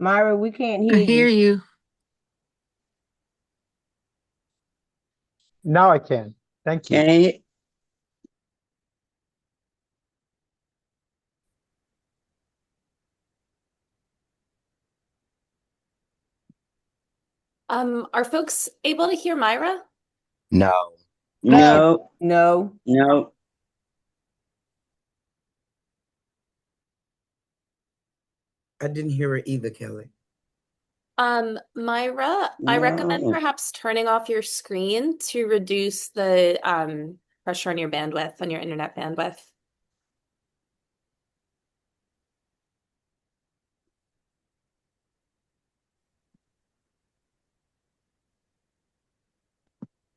Myra, we can't I hear hear you. you. Now I can. Thank you. Okay. Are folks able to hear Myra? No. No, No. no. No. I didn't hear her either, Kelly. Myra, I recommend No. perhaps turning off your screen to reduce the pressure on your bandwidth, on your internet bandwidth.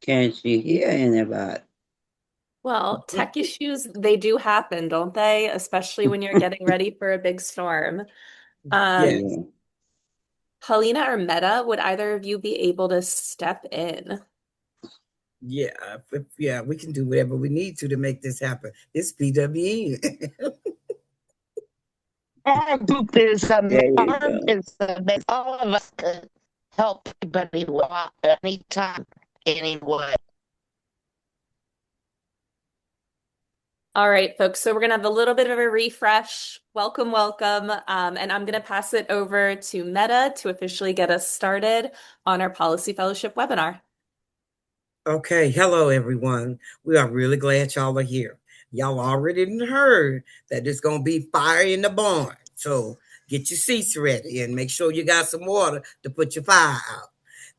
Can't you hear anybody? Well, tech issues, they do happen, don't they? Especially when you're getting ready for a big storm. Um, Yes. Yeah. Helena or Meta, would either of you be able to step in? Yeah. Yeah, we can do whatever we need to make this happen. It's PWE. Our group is There you our go. is that all of us could help anybody anytime, anyway. All right, folks. So we're going to have a little bit of a refresh. Welcome, welcome. And I'm going to pass it over to Meta to officially get us started on our Policy Fellowship webinar. Okay. Hello, everyone. We are really glad y'all are here. Y'all already done heard that it's going to be fire in the barn. So get your seats ready and make sure you got some water to put your fire out.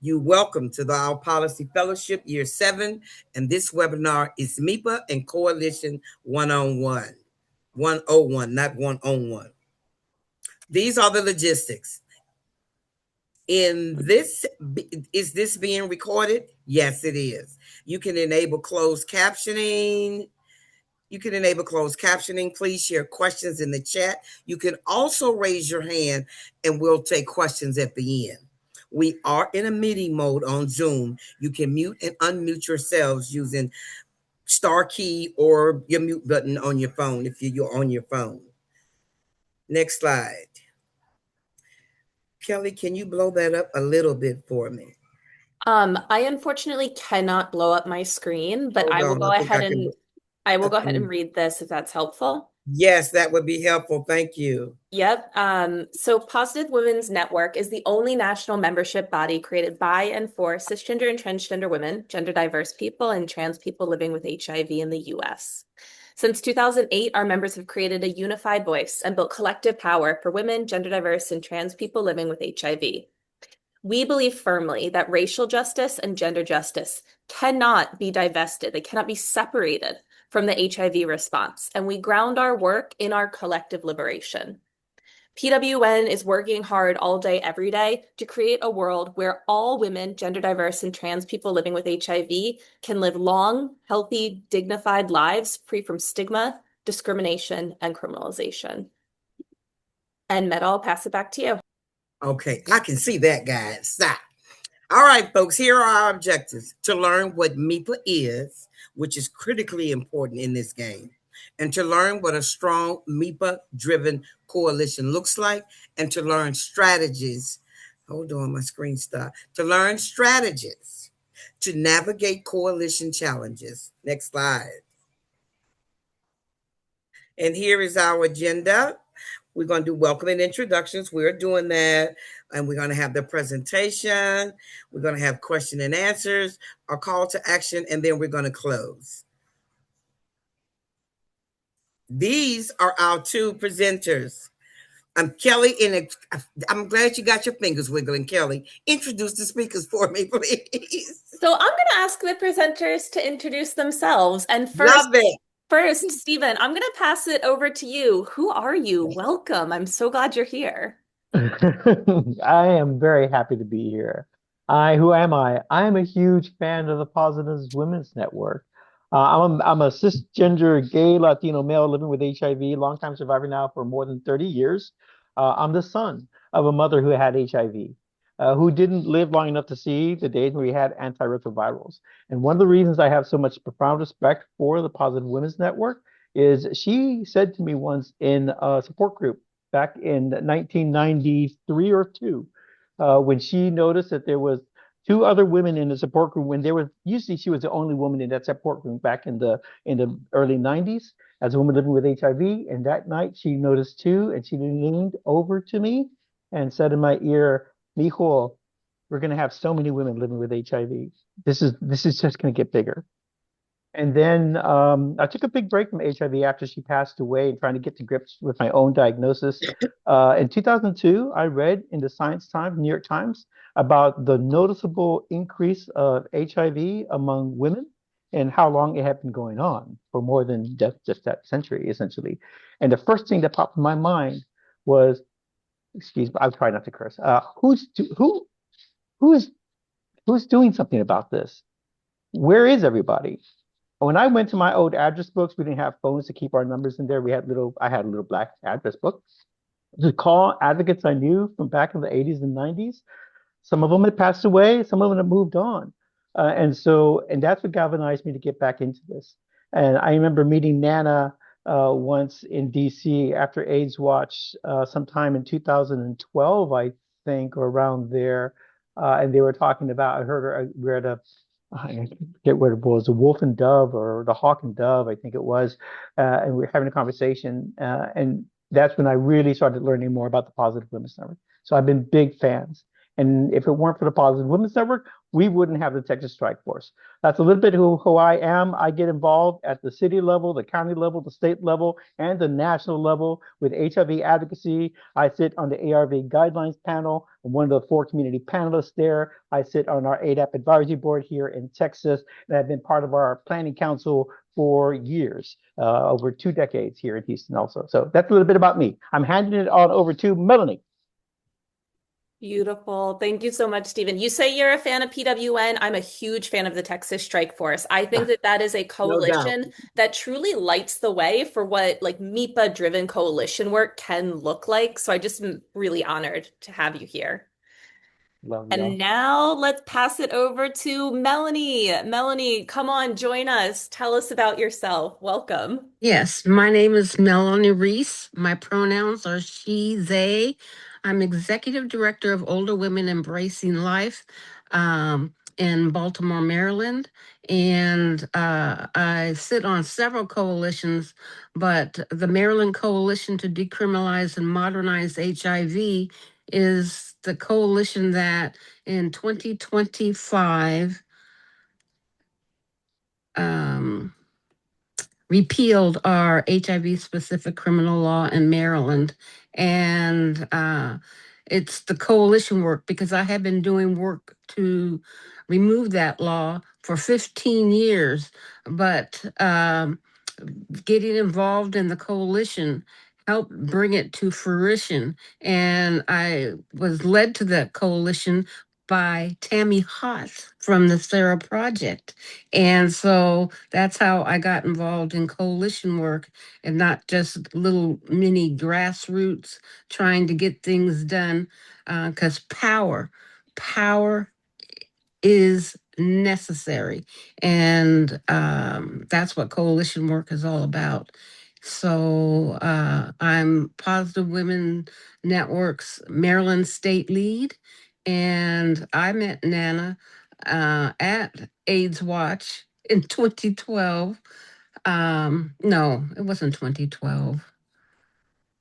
You welcome to our Policy Fellowship Year 7, and this webinar is MIPA and Coalition 101. 101, not 101. These are the logistics. Is this being recorded? Yes, it is. You can enable closed captioning. Please share questions in the chat. You can also raise your hand and we'll take questions at the end. We are in a meeting mode on Zoom. You can mute and unmute yourselves using star key or your mute button on your phone if you're on your phone. Next slide. Kelly, can you blow that up a little bit for me? I unfortunately cannot blow up my screen, but Hold on. I think I will I go ahead and can. read this if that's helpful. Yes, that would be helpful. Thank you. Yep. So Positive Women's Network is the only national membership body created by and for cisgender and transgender women, gender diverse people, and trans people living with HIV in the US. Since 2008, our members have created a unified voice and built collective power for women, gender diverse, and trans people living with HIV. We believe firmly that racial justice and gender justice cannot be divested. They cannot be separated from the HIV response. And we ground our work in our collective liberation. PWN is working hard all day, every day to create a world where all women, gender diverse, and trans people living with HIV can live long, healthy, dignified lives free from stigma, discrimination, and criminalization. And Meta, I'll pass it back to you. Okay, I can see that, guys. Stop. All right, folks, here are our objectives: to learn what MIPA is, which is critically important in this game, and to learn what a strong MIPA driven coalition looks like, and to learn strategies. Hold on, my screen stopped. To learn strategies to navigate coalition challenges. Next slide. And here is our agenda. We're going to do welcome and introductions. We're doing that. And we're going to have the presentation. We're going to have question and answers, our call to action, and then we're going to close. These are our two presenters. I'm Kelly, and I'm glad you got your fingers wiggling, Kelly. Introduce the speakers for me, please. So I'm going to ask the presenters to introduce themselves. And Love it. first, Stephen, I'm going to pass it over to you. Who are you? Welcome. I'm so glad you're here. I am very happy to be here. Who am I? I am a huge fan of the Positives Women's Network. I'm a cisgender gay Latino male living with HIV, longtime survivor now for more than 30 years. I'm the son of a mother who had HIV, who didn't live long enough to see the days when we had antiretrovirals. And one of the reasons I have so much profound respect for the Positive Women's Network is she said to me once in a support group, back in 1993 or two, when she noticed that there was two other women in the support group. When there was usually she was the only woman in that support group back in the early 90s as a woman living with HIV. And that night she noticed two, and she leaned over to me and said in my ear, "Mijo, we're going to have so many women living with HIV. This is just going to get bigger." And then I took a big break from HIV after she passed away and trying to get to grips with my own diagnosis. In 2002, I read in the Science Times, New York Times, about the noticeable increase of HIV among women and how long it had been going on for more than just that century, essentially. And the first thing that popped in my mind was, excuse me, I'll try not to curse. Who is who's doing something about this? Where is everybody? When I went to my old address books, we didn't have phones to keep our numbers in there. I had a little black address book to call advocates I knew from back in the 80s and 90s. Some of them had passed away, some of them had moved on. And that's what galvanized me to get back into this. And I remember meeting Nana once in DC after AIDS Watch sometime in 2012, I think, or around there. And they were talking about, I heard her, I read a, I forget what it was, the Wolf and Dove or the Hawk and Dove, I think it was. And we were having a conversation. And that's when I really started learning more about the Positive Women's Network. So I've been big fans. And if it weren't for the Positive Women's Network, we wouldn't have the Texas Strike Force. That's a little bit who I am. I get involved at the city level, the county level, the state level, and the national level with HIV advocacy. I sit on the ARV guidelines panel. I'm one of the 4 community panelists there. I sit on our ADAP advisory board here in Texas, and I've been part of our planning council for years, over 2 decades here in Houston also. So that's a little bit about me. I'm handing it on over to Melanie. Beautiful. Thank you so much, Stephen. You say you're a fan of PWN. I'm a huge fan of the Texas Strike Force. I think that that is a coalition that truly lights the way for what like MIPA-driven coalition work can look like. So I just am really honored to have you here. Love And y'all. now let's pass it over to Melanie. Melanie, come on, join us. Tell us about yourself. Welcome. Yes, my name is Melanie Reese. My pronouns are she, they. I'm executive director of Older Women Embracing Life in Baltimore, Maryland. And I sit on several coalitions, but the Maryland Coalition to Decriminalize and Modernize HIV is the coalition that in 2025 repealed our HIV specific criminal law in Maryland. And it's the coalition work because I have been doing work to remove that law for 15 years. But getting involved in the coalition helped bring it to fruition. And I was led to that coalition by Tammy Haas from the Sarah Project. And so that's how I got involved in coalition work and not just little mini grassroots trying to get things done. Because power is necessary. And that's what coalition work is all about. So I'm Positive Women Network's Maryland State Lead. And I met Nana at AIDS Watch in 2012. No, it wasn't 2012.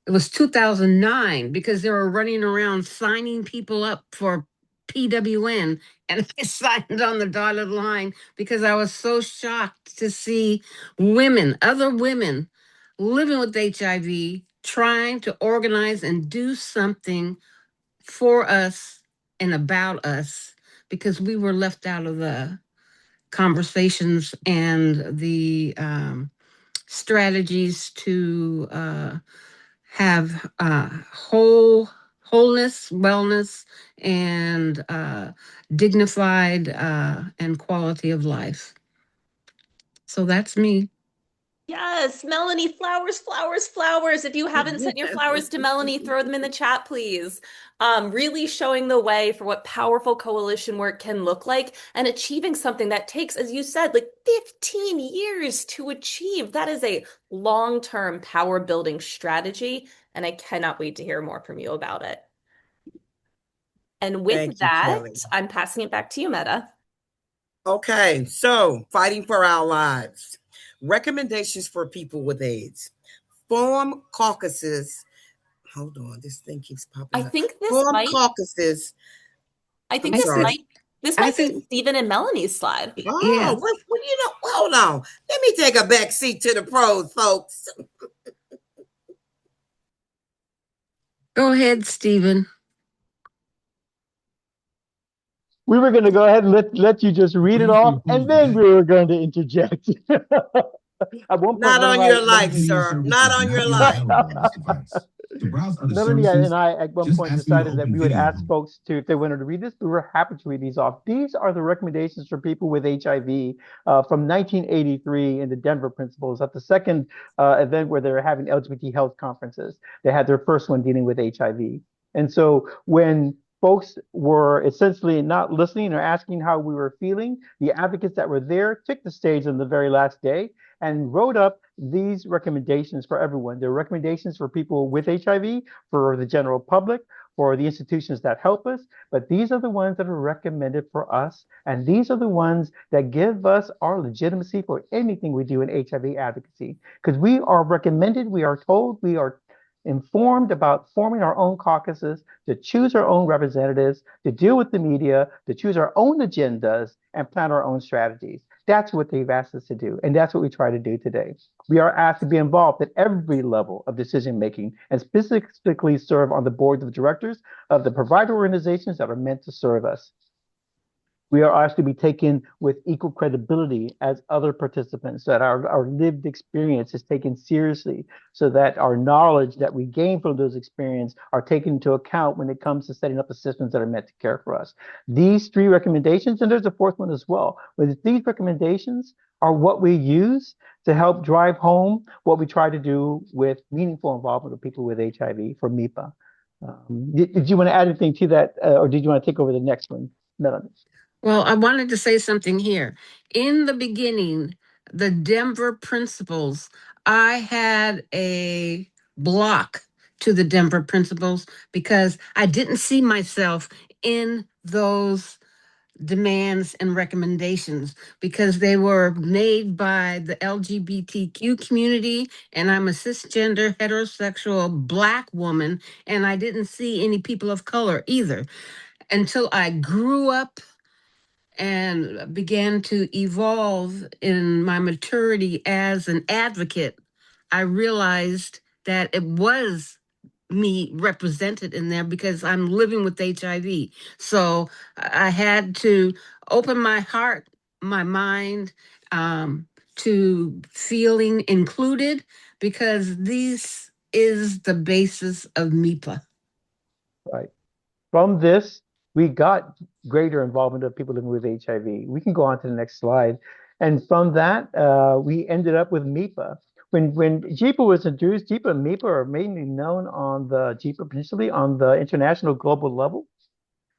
It was 2009 because they were running around signing people up for PWN. And I signed on the dotted line because I was so shocked to see women, other women living with HIV, trying to organize and do something for us and about us because we were left out of the conversations and the strategies to have wholeness, wellness, and dignified and quality of life. So that's me. Yes, Melanie, flowers, flowers, flowers. If you haven't sent your flowers to Melanie, throw them in the chat, please. Really showing the way for what powerful coalition work can look like and achieving something that takes, as you said, like 15 years to achieve. That is a long-term power building strategy. and I cannot wait to hear more from you about it. And with Thank you, that, Kelly. I'm passing it back to you, Meta. Okay, so fighting for our lives. Recommendations for people with AIDS. Form caucuses. Hold on, this thing keeps popping I up. think this Form might caucuses. I I'm think this sorry. might this I might be think, Stephen and Melanie's slide. Oh, yeah. what you know? Hold on. Let me take a back seat to the pros, folks. Go ahead, Stephen. We were going to go ahead and let you just read it off, and then we were going to interject. At one point, Not one of on my your life, sir. Not on your life. Melanie and I at one point decided that we would ask folks to, if they wanted to read this, we were happy to read these off. These are the recommendations for people with HIV from 1983 in the Denver Principles at the second event where they were having LGBT health conferences. They had their first one dealing with HIV. And so when folks were essentially not listening or asking how we were feeling, the advocates that were there took the stage on the very last day and wrote up these recommendations for everyone. They're recommendations for people with HIV, for the general public, for the institutions that help us, but these are the ones that are recommended for us, and these are the ones that give us our legitimacy for anything we do in HIV advocacy. Because we are recommended, we are told, we are informed about forming our own caucuses, to choose our own representatives, to deal with the media, to choose our own agendas, and plan our own strategies. That's what they've asked us to do, and that's what we try to do today. We are asked to be involved at every level of decision making and specifically serve on the boards of directors of the provider organizations that are meant to serve us. We are asked to be taken with equal credibility as other participants, so that our lived experience is taken seriously, so that our knowledge that we gain from those experiences are taken into account when it comes to setting up the systems that are meant to care for us. These three recommendations, and there's a fourth one as well, but these recommendations are what we use to help drive home what we try to do with meaningful involvement of people with HIV for MIPA. Did you want to add anything to that, or did you want to take over the next one, Melanie? Well, I wanted to say something here. In the beginning, the Denver Principles, I had a block to the Denver Principles because I didn't see myself in those demands and recommendations because they were made by the LGBTQ community, and I'm a cisgender heterosexual Black woman, and I didn't see any people of color either until I grew up and began to evolve in my maturity as an advocate. I realized that it was me represented in there because I'm living with HIV. So I had to open my heart, my mind, to feeling included, because this is the basis of MIPA. Right. From this, we got greater involvement of people living with HIV. We can go on to the next slide. And from that, we ended up with MIPA. When JIPA was introduced, JIPA and MIPA are mainly known on the JIPA principally on the international global level.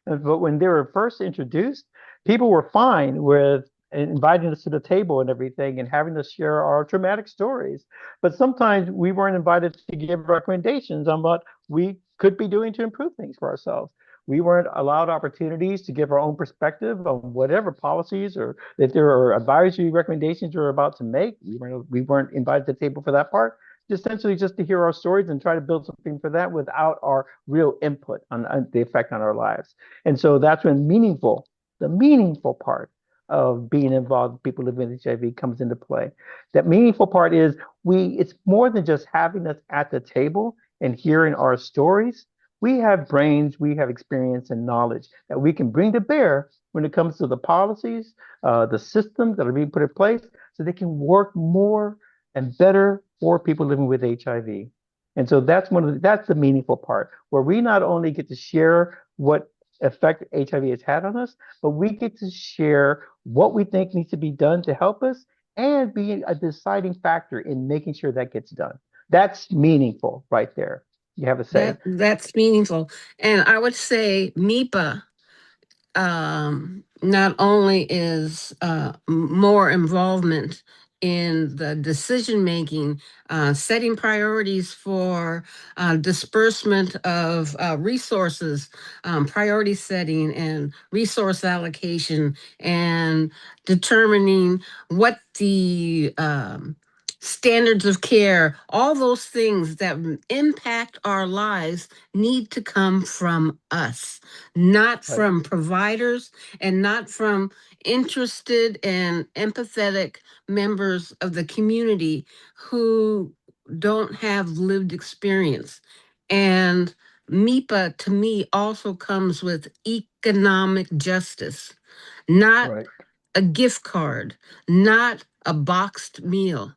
But when they were first introduced, people were fine with inviting us to the table and everything and having us share our traumatic stories. But sometimes we weren't invited to give recommendations on what we could be doing to improve things for ourselves. We weren't allowed opportunities to give our own perspective on whatever policies, or if there are advisory recommendations we're about to make. We weren't invited to the table for that part. Essentially just to hear our stories and try to build something for that without our real input on the effect on our lives. And so that's when the meaningful part of being involved with people living with HIV comes into play. That meaningful part is it's more than just having us at the table and hearing our stories. We have brains, we have experience and knowledge that we can bring to bear when it comes to the policies, the systems that are being put in place, so they can work more and better for people living with HIV. And so that's the meaningful part, where we not only get to share what effect HIV has had on us, but we get to share what we think needs to be done to help us and be a deciding factor in making sure that gets done. That's meaningful right there. You have a say. That's meaningful. And I would say MIPA not only is more involvement in the decision making, setting priorities for disbursement of resources, priority setting and resource allocation, and determining what the standards of care, all those things that impact our lives need to come from us, not Right. from providers and not from interested and empathetic members of the community who don't have lived experience. And MIPA to me also comes with economic justice, not Right. a gift card, not a boxed meal.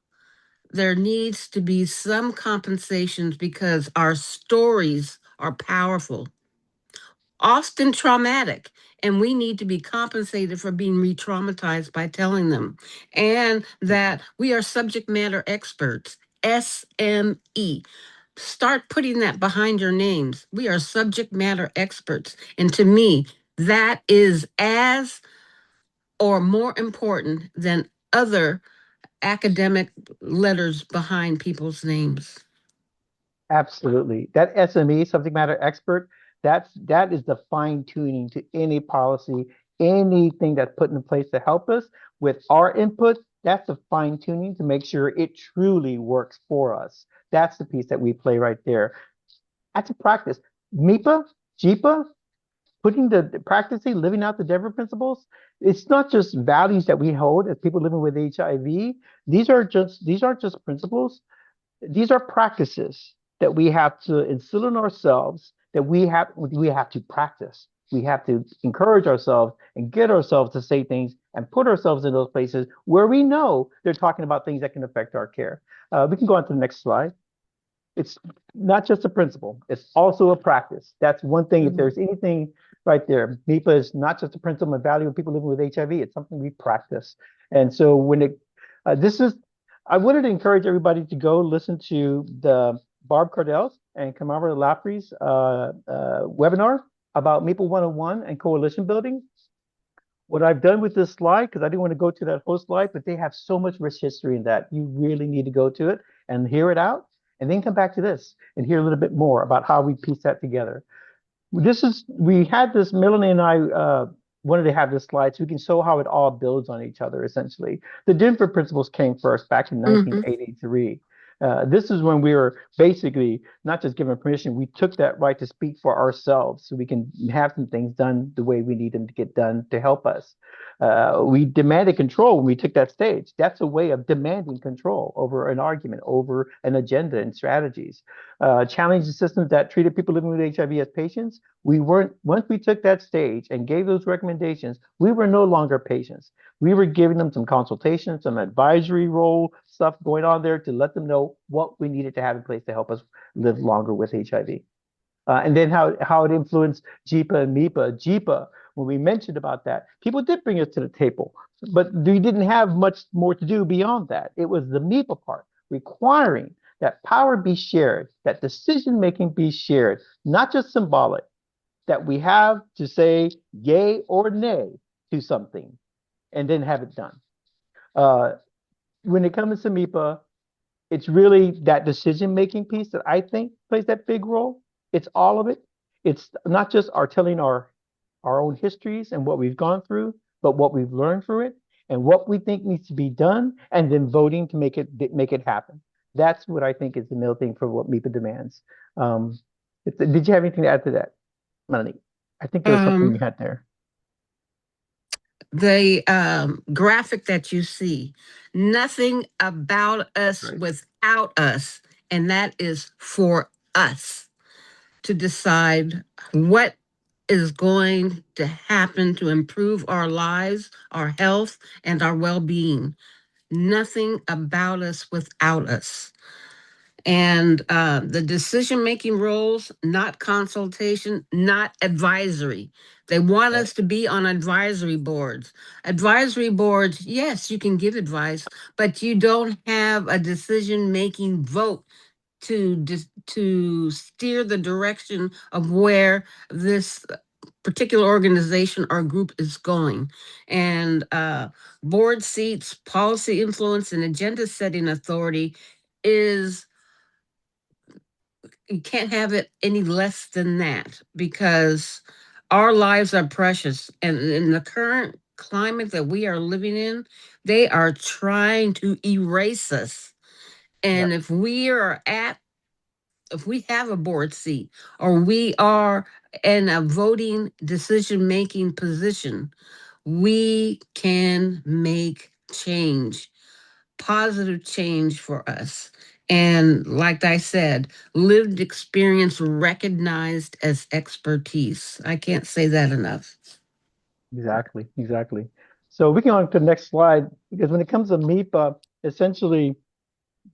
There needs to be some compensations because our stories are powerful, often traumatic, and we need to be compensated for being re-traumatized by telling them. And that we are subject matter experts, SME. Start putting that behind your names. We are subject matter experts. And to me, that is as or more important than other academic letters behind people's names. Absolutely. That SME, subject matter expert, that is the fine tuning to any policy, anything that's put in place to help us with our input. That's the fine tuning to make sure it truly works for us. That's the piece that we play right there. That's a practice. MIPA, JIPA, putting the practicing, living out the Denver principles. It's not just values that we hold as people living with HIV. These aren't just principles. These are practices that we have to instill in ourselves, that we have to practice. We have to encourage ourselves and get ourselves to say things and put ourselves in those places where we know they're talking about things that can affect our care. We can go on to the next slide. It's not just a principle, it's also a practice. That's one thing. If there's anything right there, MIPA is not just a principle and value of people living with HIV, it's something we practice. And so when I wanted to encourage everybody to go listen to the Barb Cardell's and Kamara Lafrie's webinar about MIPA 101 and coalition building. What I've done with this slide, because I didn't want to go to that whole slide, but they have so much rich history in that. You really need to go to it and hear it out, and then come back to this and hear a little bit more about how we piece that together. We had this, Melanie and I wanted to have this slide so we can show how it all builds on each other, essentially. The Denver principles came first back in 1983. This is when we were basically not just given permission, we took that right to speak for ourselves so we can have some things done the way we need them to get done to help us. We demanded control when we took that stage. That's a way of demanding control over an argument, over an agenda and strategies. Challenging systems that treated people living with HIV as patients. Once we took that stage and gave those recommendations, we were no longer patients. We were giving them some consultation, some advisory role stuff going on there to let them know what we needed to have in place to help us live longer with HIV. And then how it influenced JIPA and MIPA. JIPA, when we mentioned about that, people did bring us to the table, but we didn't have much more to do beyond that. It was the MIPA part, requiring that power be shared, that decision-making be shared, not just symbolic, that we have to say yay or nay to something and then have it done. When it comes to MIPA, it's really that decision-making piece that I think plays that big role. It's all of it. It's not just our telling our own histories and what we've gone through, but what we've learned through it and what we think needs to be done, and then voting to make it happen. That's what I think is the middle thing for what MIPA demands. Did you have anything to add to that, Melanie? I think there was something you had there. The graphic that you see, nothing about us without us, and that is for us to decide what is going to happen to improve our lives, our health, and our well-being. Nothing about us without us. And the decision-making roles, not consultation, not advisory. They want us to be on advisory boards. Advisory boards, yes, you can give advice, but you don't have a decision-making vote to steer the direction of where this particular organization or group is going. And board seats, policy influence, and agenda setting authority is, you can't have it any less than that, because our lives are precious. And in the current climate that we are living in, they are trying to erase us. And Yep. if we have a board seat or we are in a voting decision making position, we can make change, positive change for us. And like I said, lived experience recognized as expertise. I can't say that enough. Exactly, exactly. So we can on to the next slide, because when it comes to MIPA, essentially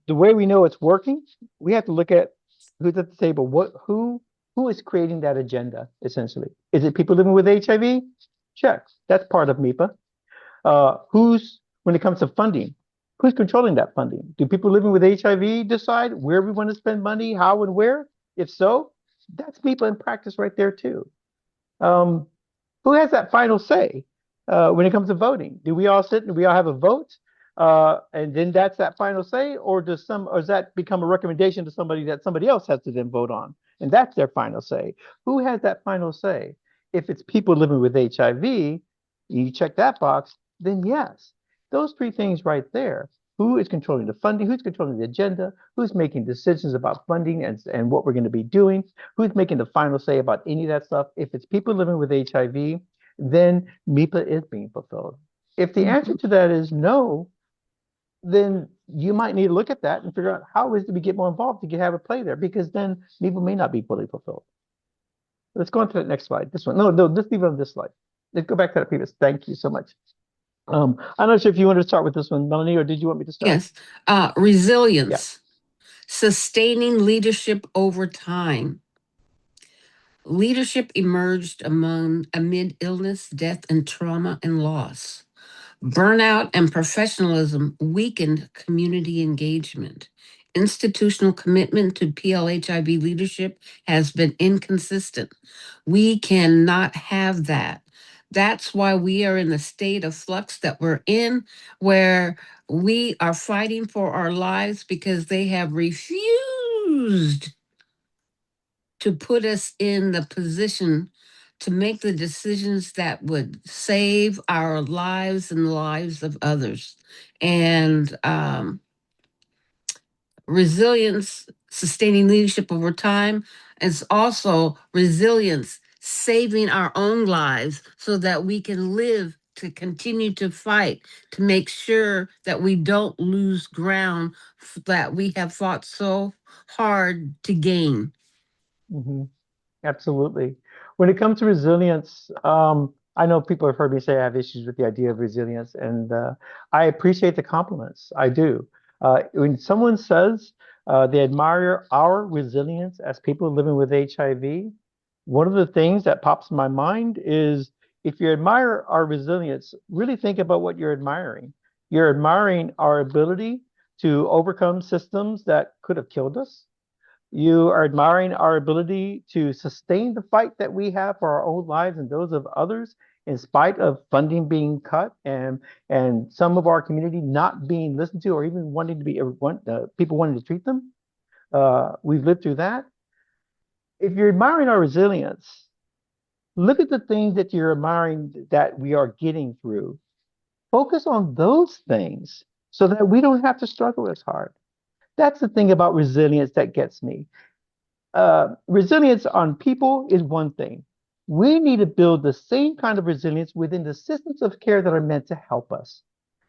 the way we know it's working, we have to look at who's at the table. Who is creating that agenda, essentially? Is it people living with HIV? Check. That's part of MIPA. When it comes to funding, who's controlling that funding? Do people living with HIV decide where we want to spend money, how and where? If so, that's MIPA in practice right there too. Um, who has that final say when it comes to voting? Do we all sit and we all have a vote, and then that's that final say, or does that become a recommendation to somebody that somebody else has to then vote on, and that's their final say? Who has that final say? If it's people living with HIV, you check that box, then yes, those three things right there. Who is controlling the funding? Who's controlling the agenda? Who's making decisions about funding and what we're going to be doing? Who's making the final say about any of that stuff? If it's people living with HIV, then MIPA is being fulfilled. If the answer to that is no, then you might need to look at that and figure out how is it we get more involved to have a play there, because then MIPA may not be fully fulfilled. Let's go on to the next slide. This one. No, let's leave it on this slide. Let's go back to the previous. Thank you so much. I'm not sure if you wanted to start with this one, Melanie, or did you want me to start? Yes. Resilience, sustaining leadership over time. Leadership emerged amid illness, death, and trauma and loss. Burnout and professionalism weakened community engagement. Institutional commitment to PLHIV leadership has been inconsistent. We cannot have that. That's why we are in the state of flux that we're in, where we are fighting for our lives because they have refused to put us in the position to make the decisions that would save our lives and the lives of others. And resilience, sustaining leadership over time, is also resilience, saving our own lives so that we can live to continue to fight, to make sure that we don't lose ground that we have fought so hard to gain. Mm-hmm. Absolutely. When it comes to resilience, I know people have heard me say I have issues with the idea of resilience, and I appreciate the compliments. I do. When someone says they admire our resilience as people living with HIV, one of the things that pops in my mind is, if you admire our resilience, really think about what you're admiring. You're admiring our ability to overcome systems that could have killed us. You are admiring our ability to sustain the fight that we have for our own lives and those of others, in spite of funding being cut and some of our community not being listened to, or even wanting to be people wanting to treat them. We've lived through that. If you're admiring our resilience, look at the things that you're admiring that we are getting through. Focus on those things so that we don't have to struggle as hard. That's the thing about resilience that gets me. Resilience on people is one thing. We need to build the same kind of resilience within the systems of care that are meant to help us.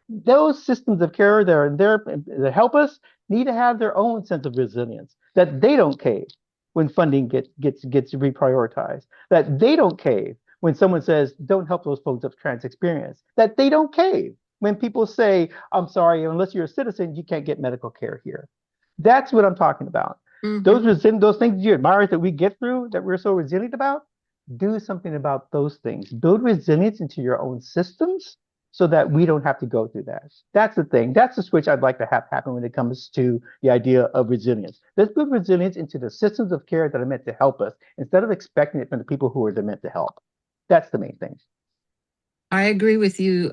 Those systems of care that are there to help us need to have their own sense of resilience, that they don't cave when funding gets reprioritized, that they don't cave when someone says, don't help those folks of trans experience, that they don't cave when people say, I'm sorry, unless you're a citizen, you can't get medical care here. That's what I'm talking about. Mm-hmm. Those things you admire that we get through, that we're so resilient about, do something about those things. Build resilience into your own systems so that we don't have to go through that. That's the thing. That's the switch I'd like to have happen when it comes to the idea of resilience. Let's build resilience into the systems of care that are meant to help us, instead of expecting it from the people who are meant to help. That's the main thing. I agree with you,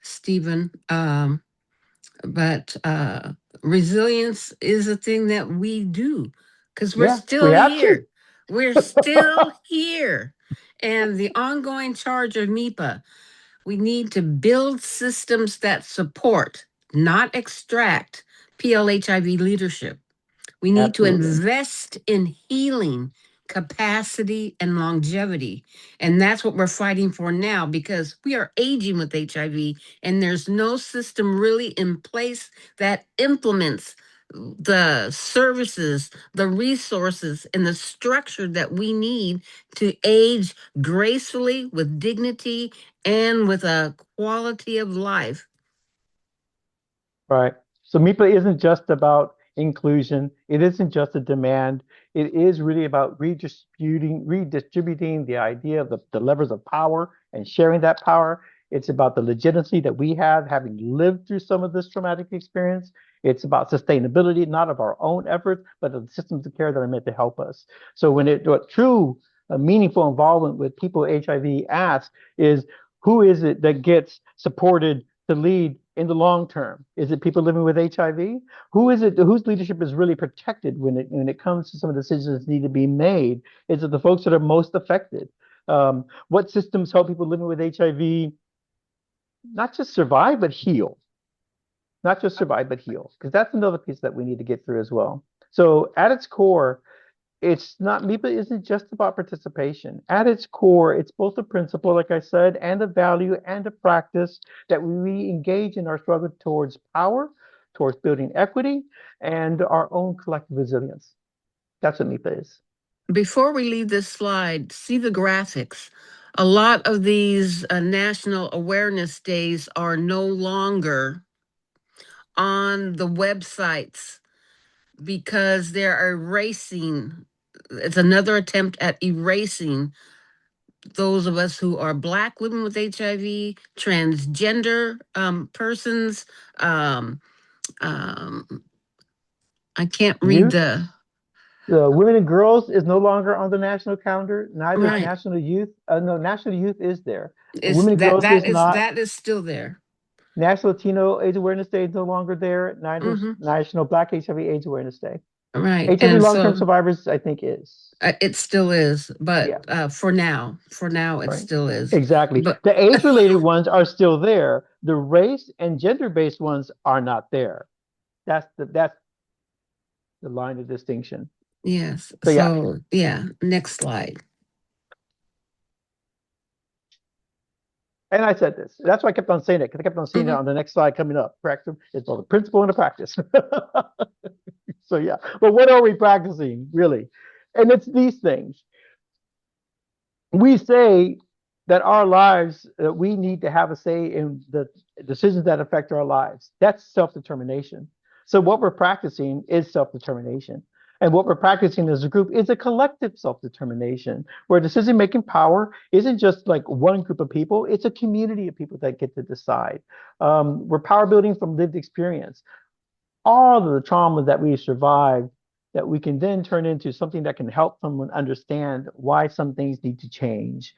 Stephen. But resilience is a thing that we do because we're Yeah, we still have to. here. We're still here. And the ongoing charge of MIPA, we need to build systems that support, not extract PLHIV leadership. We need to Absolutely. invest in healing, capacity, and longevity. And that's what we're fighting for now because we are aging with HIV and there's no system really in place that implements the services, the resources, and the structure that we need to age gracefully with dignity and with a quality of life. Right. So MIPA isn't just about inclusion. It isn't just a demand. It is really about redistributing the idea of the levers of power and sharing that power. It's about the legitimacy that we have having lived through some of this traumatic experience. It's about sustainability, not of our own efforts, but of the systems of care that are meant to help us. So when what true meaningful involvement with people with HIV asks is, who is it that gets supported to lead in the long term? Is it people living with HIV? Who is it whose leadership is really protected when it comes to some of the decisions that need to be made? Is it the folks that are most affected? What systems help people living with HIV not just survive but heal? Not just survive but heal, because that's another piece that we need to get through as well. So at its core, it's not, MIPA isn't just about participation. At its core, it's both a principle, like I said, and a value and a practice that we engage in our struggle towards power, towards building equity, and our own collective resilience. That's what MIPA is. Before we leave this slide, see the graphics. A lot of these national awareness days are no longer on the websites because they're erasing. It's another attempt at erasing those of us who are Black living with HIV, transgender persons. Um, I can't read Youth, the women and girls is no longer on the national calendar. Neither is right. national youth. No, national youth is there. Is Women and girls is not. that is still there. National Latino AIDS Awareness Day is no longer there. Neither is Hmm. National Black HIV AIDS Awareness Day. Right, HIV and long-term so survivors, I think, is. it still is, Yeah, but for now, it right. still is. Exactly. But The age-related ones are still there. The race and gender-based ones are not there. That's the line of distinction. yes, So yeah. so yeah. Next slide. And I said this. That's why I kept on saying it, because I kept on seeing it Mhm. on the next slide coming up. Practice. It's both a principle and a practice. So yeah. But what are we practicing, really? And it's these things. We say that our lives, we need to have a say in the decisions that affect our lives. That's self-determination. So what we're practicing is self-determination. And what we're practicing as a group is a collective self-determination, where decision-making power isn't just like one group of people, it's a community of people that get to decide. We're power building from lived experience. All of the trauma that we survived, that we can then turn into something that can help someone understand why some things need to change.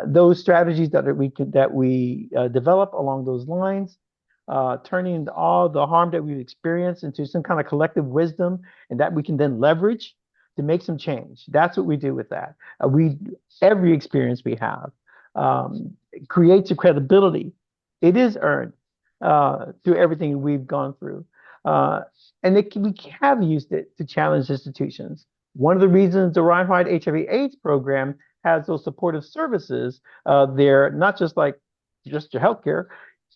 Those strategies that we develop along those lines, turning all the harm that we've experienced into some kind of collective wisdom, and that we can then leverage to make some change. That's what we do with that. Every experience we have creates a credibility. It is earned through everything we've gone through. Uh, and we have used it to challenge institutions. One of the reasons the Reinhardt HIV/AIDS program has those supportive services there, not just like just your healthcare,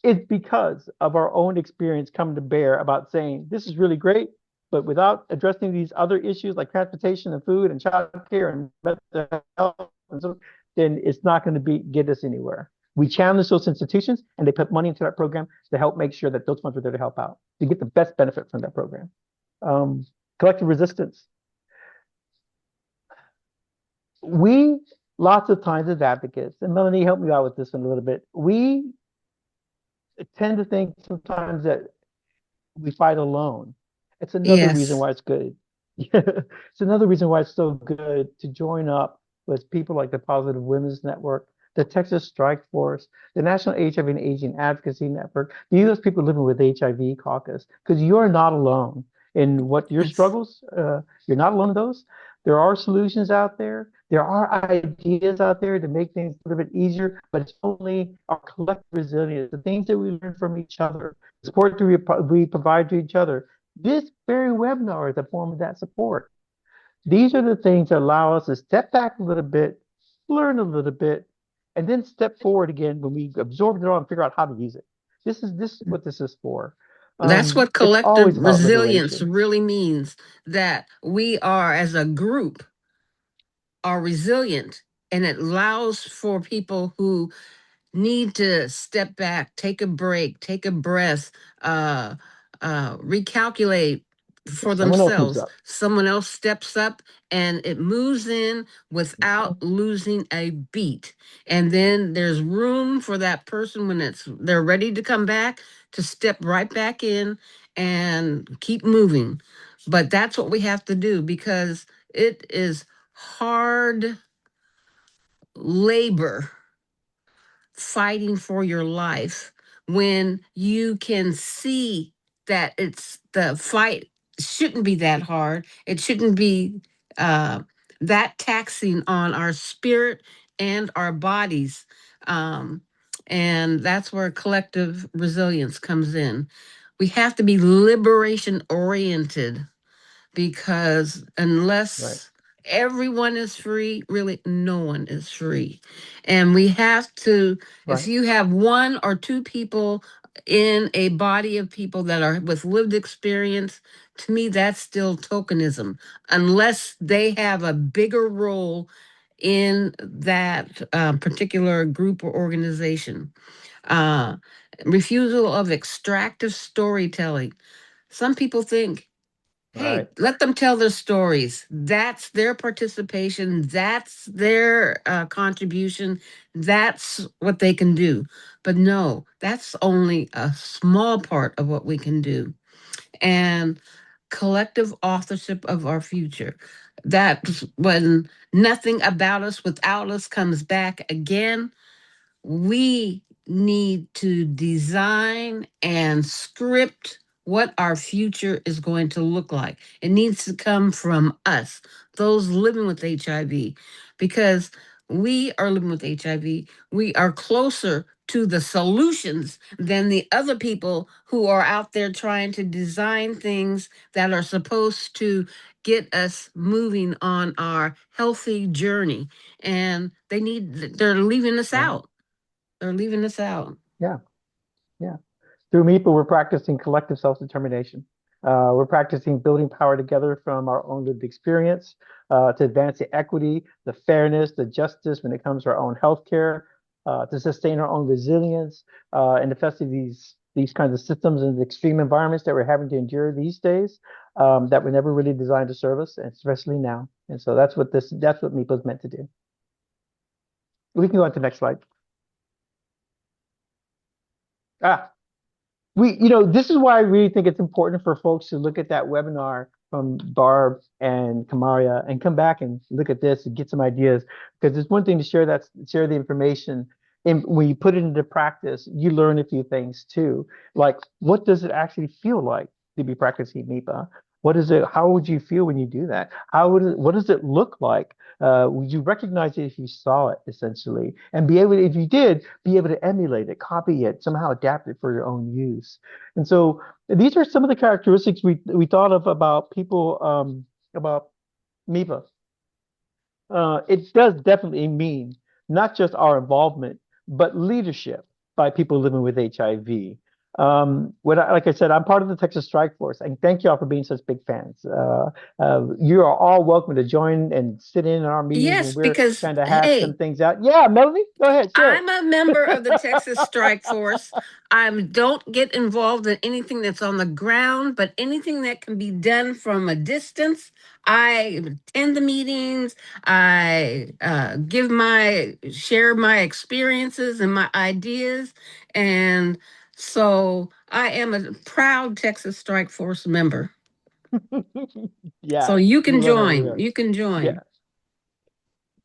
is because of our own experience coming to bear about saying this is really great, but without addressing these other issues like transportation and food and childcare and mental health, and so, then it's not going to get us anywhere. We challenge those institutions, and they put money into that program to help make sure that those funds are there to help out, to get the best benefit from that program. Collective resistance. We, lots of times as advocates, and Melanie, help me out with this one a little bit. We tend to think sometimes that we fight alone. It's another reason Yes. why it's good. It's another reason why it's so good to join up with people like the Positive Women's Network, the Texas Strike Force, the National HIV and Aging Advocacy Network, the U.S. People Living with HIV Caucus, because you're not alone in what your Yes. struggles. You're not alone in those. There are solutions out there. There are ideas out there to make things a little bit easier, but it's only our collective resilience, the things that we learn from each other, the support that we provide to each other. This very webinar is a form of that support. These are the things that allow us to step back a little bit, learn a little bit, and then step forward again when we absorb it all and figure out how to use it. This is what this is for. That's what It's always collective about resilience liberation. really means, that we are, as a group, are resilient, and it allows for people who need to step back, take a break, take a breath, uh, recalculate for Someone else moves themselves. up. Someone else steps up and it moves in without losing a beat. And then there's room for that person when they're ready to come back to step right back in and keep moving. But that's what we have to do, because it is hard labor fighting for your life when you can see that the fight shouldn't be that hard. It shouldn't be uh, that taxing on our spirit and our bodies. Um, and that's where collective resilience comes in. We have to be liberation oriented, because unless everyone is free, really no one is free. And we have to, if Right. you have one or two people in a body of people that are with lived experience, to me, that's still tokenism, unless they have a bigger role in that particular group or organization. Uh, Refusal of extractive storytelling. Some people think, hey, Right. let them tell their stories. That's their participation. That's their contribution. That's what they can do. But no, that's only a small part of what we can do. And collective authorship of our future. That's when nothing about us without us comes back again. We need to design and script what our future is going to look like. It needs to come from us, those living with HIV, because we are living with HIV. We are closer to the solutions than the other people who are out there trying to design things that are supposed to get us moving on our healthy journey. And they're leaving us Right. out. They're leaving us out. Yeah. Yeah. Through MIPA, we're practicing collective self-determination. We're practicing building power together from our own lived experience to advance the equity, the fairness, the justice when it comes to our own healthcare, to sustain our own resilience, and to face these kinds of systems and extreme environments that we're having to endure these days that were never really designed to serve us, and especially now. And so that's what MIPA is meant to do. We can go on to the next slide. This is why I really think it's important for folks to look at that webinar from Barb and Kamaria and come back and look at this and get some ideas. Because it's one thing to share the information. And when you put it into practice, you learn a few things too. Like, what does it actually feel like to be practicing MIPA? How would you feel when you do that? What does it look like? Would you recognize it if you saw it, essentially? And if you did, be able to emulate it, copy it, somehow adapt it for your own use. And so these are some of the characteristics we thought of about people, about MIPA. It does definitely mean not just our involvement, but leadership by people living with HIV. Like I said, I'm part of the Texas Strike Force, and thank you all for being such big fans. You are all welcome to join and sit in our meetings when Yes, we're because trying to hash some hey, things out. Yeah, Melanie, go ahead, share I'm a member of the Texas Strike Force. I don't get involved in anything that's on the ground, but anything that can be done from a distance, I attend the meetings. I share my experiences and my ideas, and so I am a proud Texas Strike Force member. Yeah, So you we can want to join. hear. You can Yeah. join.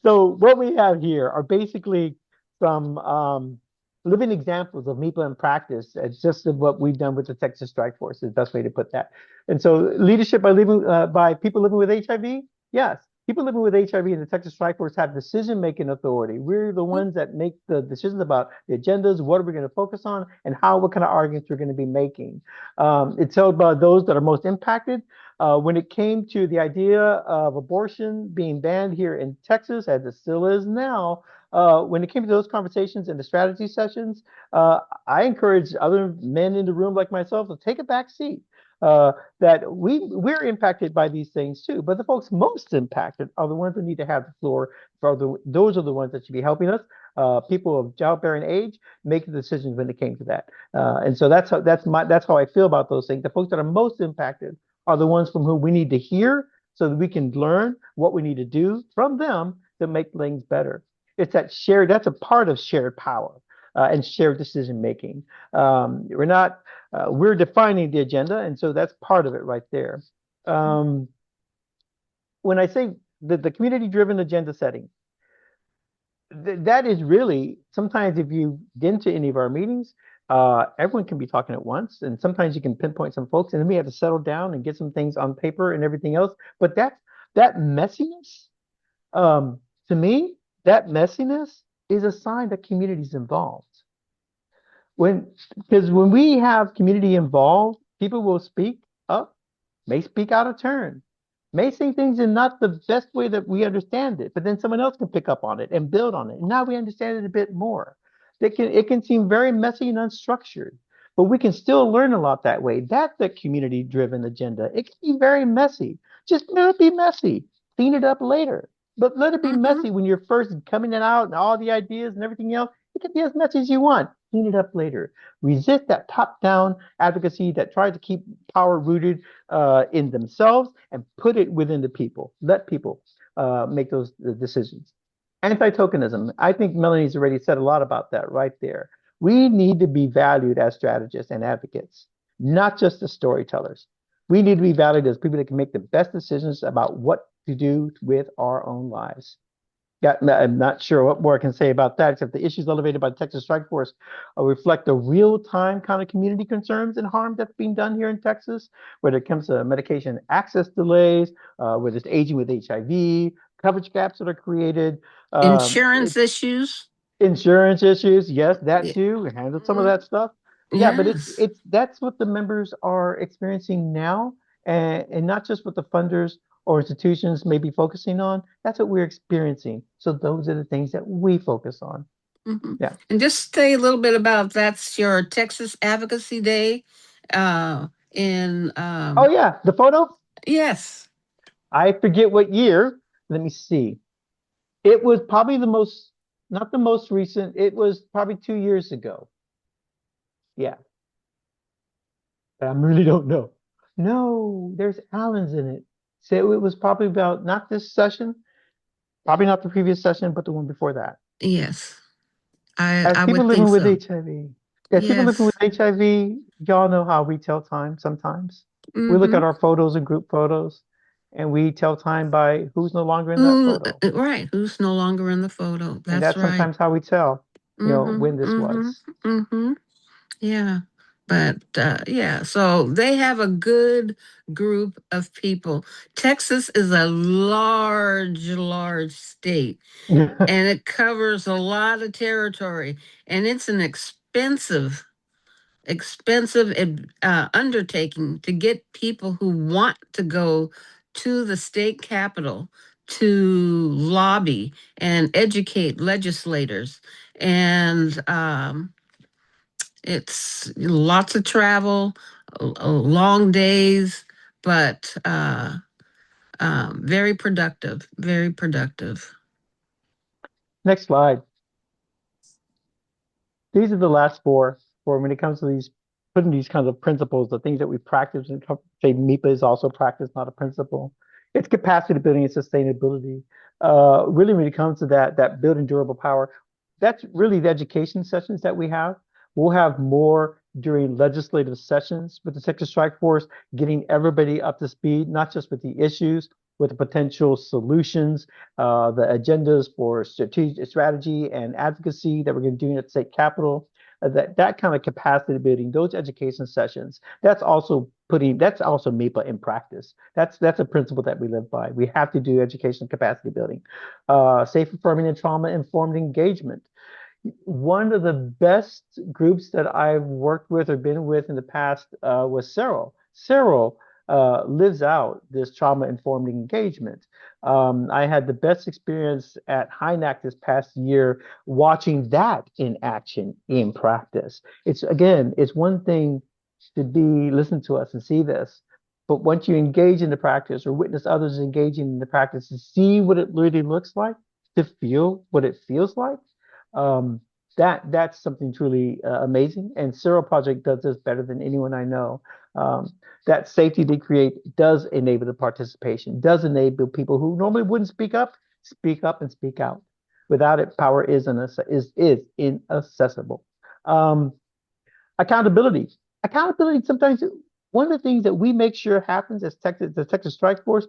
So what we have here are basically some living examples of MIPA in practice. It's just what we've done with the Texas Strike Force is the best way to put that. And so leadership by people living with HIV, yes. People living with HIV in the Texas Strike Force have decision-making authority. We're the ones that make the decisions about the agendas, what are we going to focus on, and what kind of arguments we're going to be making. It's held by those that are most impacted. When it came to the idea of abortion being banned here in Texas, as it still is now, when it came to those conversations and the strategy sessions, I encourage other men in the room like myself to take a back seat. That we're impacted by these things too, but the folks most impacted are the ones that need to have the floor. Those are the ones that should be helping us. People of childbearing age make the decisions when it came to that, and so that's how I feel about those things. The folks that are most impacted are the ones from whom we need to hear so that we can learn what we need to do from them to make things better. It's that's a part of shared power and shared decision making. We're defining the agenda, and so that's part of it right there. When I say the community-driven agenda setting, that is really, sometimes if you get into any of our meetings, everyone can be talking at once, and sometimes you can pinpoint some folks, and then we have to settle down and get some things on paper and everything else. But that messiness, to me, that messiness is a sign that community's involved. Because when we have community involved, people will speak up, may speak out of turn, may say things in not the best way that we understand it, but then someone else can pick up on it and build on it. And now we understand it a bit more. It can seem very messy and unstructured, but we can still learn a lot that way. That's the community-driven agenda. It can be very messy. Just let it be messy. Clean it up later. But let it be messy when you're first coming out and all the ideas and everything else. It can be as messy as you want. Clean it up later. Resist that top-down advocacy that tries to keep power rooted in themselves and put it within the people. Let people make those decisions. Anti-tokenism. I think Melanie's already said a lot about that right there. We need to be valued as strategists and advocates, not just as storytellers. We need to be valued as people that can make the best decisions about what to do with our own lives. I'm not sure what more I can say about that, except the issues elevated by the Texas Strike Force reflect the real-time kind of community concerns and harm that's being done here in Texas, whether it comes to medication access delays, whether it's aging with HIV, coverage gaps that are created. Insurance issues. Insurance issues, yes, that Yeah. too. We handled some of that stuff. Yeah, but Yes. that's what the members are experiencing now, and not just what the funders or institutions may be focusing on. That's what we're experiencing. So those are the things that we focus on. Yeah. And just say a little bit about that's your Texas Advocacy Day. Oh yeah, the photo. Yes. I forget what year. Let me see. It was probably not the most recent. It was probably 2 years ago. Yeah. I really don't know. No, there's Allen's in it. So it was probably about not this session, probably not the previous session, but the one before that. Yes. As I people would think living with so. HIV, as people living with Yes. HIV, y'all know how we tell time sometimes. We look at our photos and group photos, and we tell time by who's no longer in that photo. Right. Who's no longer in the photo. And That's that's right. sometimes how we tell, when this was. Yeah. But yeah, so they have a good group of people. Texas is a large state, and it covers a lot of territory, and it's an expensive undertaking to get people who want to go to the state capitol to lobby and educate legislators. And it's lots of travel, long days, but very productive, very productive. Next slide. These are the last four for when it comes to putting these kinds of principles, the things that we practice, and say MIPA is also practice, not a principle. It's capacity building and sustainability. Really, when it comes to that building durable power, that's really the education sessions that we have. We'll have more during legislative sessions with the Texas Strike Force, getting everybody up to speed, not just with the issues, with the potential solutions, the agendas for strategy and advocacy that we're going to do at the state capitol. That kind of capacity building, those education sessions, that's also MIPA in practice. That's a principle that we live by. We have to do education capacity building. Safe, affirming, and trauma-informed engagement. One of the best groups that I've worked with or been with in the past was Cyril. Cyril lives out this trauma-informed engagement. I had the best experience at HINAC this past year watching that in action, in practice. It's one thing to listen to us and see this, but once you engage in the practice or witness others engaging in the practice to see what it really looks like, to feel what it feels like, um, that's something truly amazing. And Zero Project does this better than anyone I know. Um, that safety they create does enable the participation, does enable people who normally wouldn't speak up and speak out. Without it, power is inaccessible. Um, accountability. Accountability sometimes one of the things that we make sure happens as the Texas Strike Force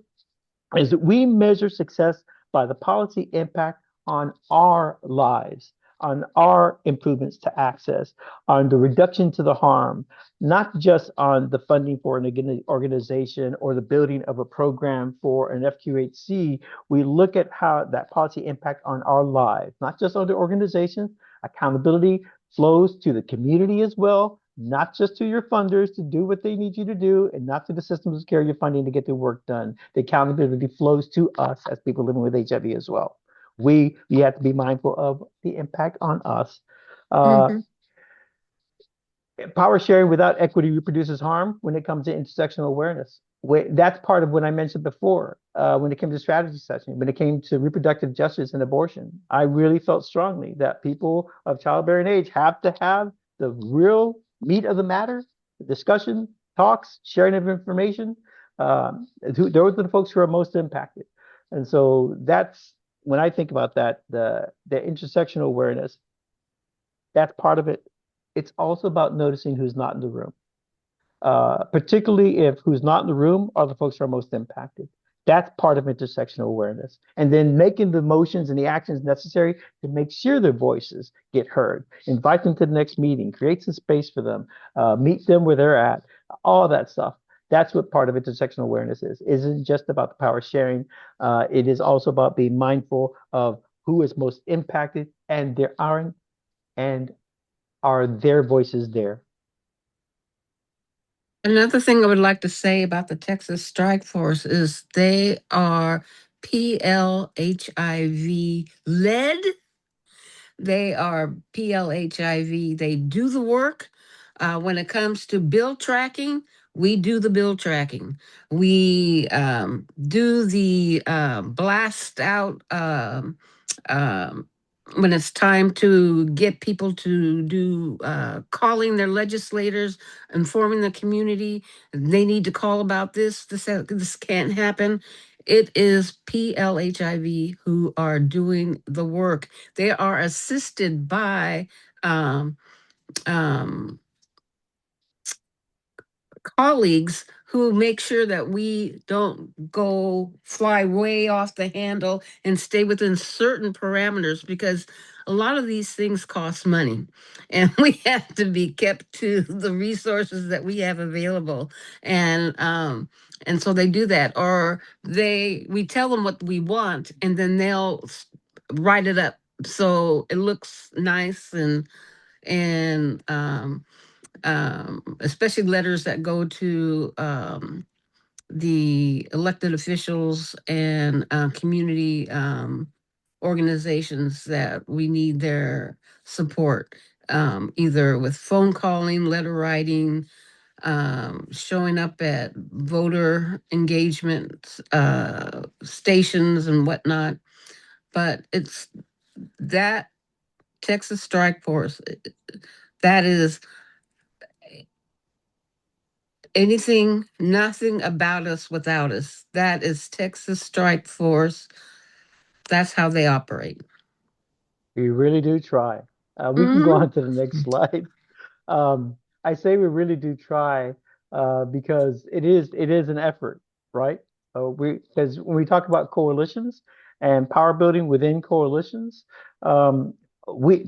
is that we measure success by the policy impact on our lives, on our improvements to access, on the reduction to the harm, not just on the funding for an organization or the building of a program for an FQHC. We look at how that policy impact on our lives, not just on the organization. Accountability flows to the community as well, not just to your funders to do what they need you to do, and not to the systems that carry your funding to get the work done. The accountability flows to us as people living with HIV as well. We have to be mindful of the impact on us. Mhm. Power sharing without equity reproduces harm when it comes to intersectional awareness. That's part of what I mentioned before when it came to strategy session, when it came to reproductive justice and abortion. I really felt strongly that people of childbearing age have to have the real meat of the matter, the discussion, talks, sharing of information. Those are the folks who are most impacted. And so that's when I think about that, the intersectional awareness, that's part of it. It's also about noticing who's not in the room, particularly if who's not in the room are the folks who are most impacted. That's part of intersectional awareness. And then making the motions and the actions necessary to make sure their voices get heard. Invite them to the next meeting, create some space for them, meet them where they're at, all that stuff. That's what part of intersectional awareness is. It isn't just about the power sharing. It is also about being mindful of who is most impacted, and there aren't, and are their voices there. Another thing I would like to say about the Texas Strike Force is they are PLHIV led. They are PLHIV. They do the work. When it comes to bill tracking, we do the bill tracking. We do the blast out when it's time to get people to do calling their legislators, informing the community. They need to call about this. This can't happen. It is PLHIV who are doing the work. They are assisted by um, um, colleagues who make sure that we don't go fly way off the handle and stay within certain parameters, because a lot of these things cost money and we have to be kept to the resources that we have available. And so they do that, or we tell them what we want and then they'll write it up so it looks nice, and especially letters that go to the elected officials and community organizations that we need their support, either with phone calling, letter writing, showing up at voter engagement stations and whatnot. But it's that Texas Strike Force, that is anything, nothing about us without us. That is Texas Strike Force. That's how they operate. We really do try. We can go Mhm. on to the next slide. I say we really do try because it is an effort, right? Because when we talk about coalitions and power building within coalitions, um,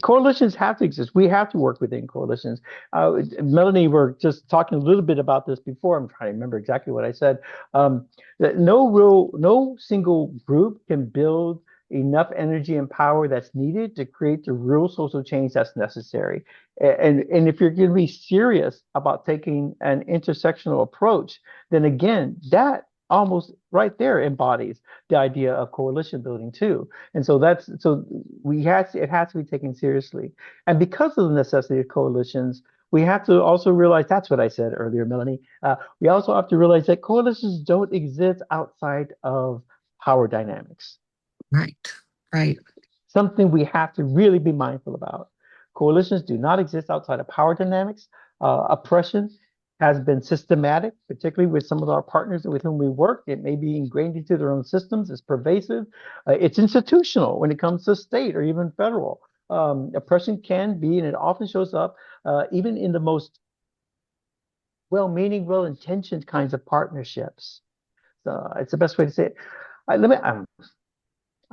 coalitions have to exist. We have to work within coalitions. Melanie, we're just talking a little bit about this before. I'm trying to remember exactly what I said. That no single group can build enough energy and power that's needed to create the real social change that's necessary. And if you're going to be serious about taking an intersectional approach, then again, that almost right there embodies the idea of coalition building too. And so it has to be taken seriously. And because of the necessity of coalitions, we have to also realize that's what I said earlier, Melanie. We also have to realize that coalitions don't exist outside of power dynamics. Right, right. Something we have to really be mindful about. Coalitions do not exist outside of power dynamics. Oppression has been systematic, particularly with some of our partners with whom we work. It may be ingrained into their own systems. It's pervasive. It's institutional when it comes to state or even federal. Oppression can be, and it often shows up even in the most well-meaning, well-intentioned kinds of partnerships. So it's the best way to say it.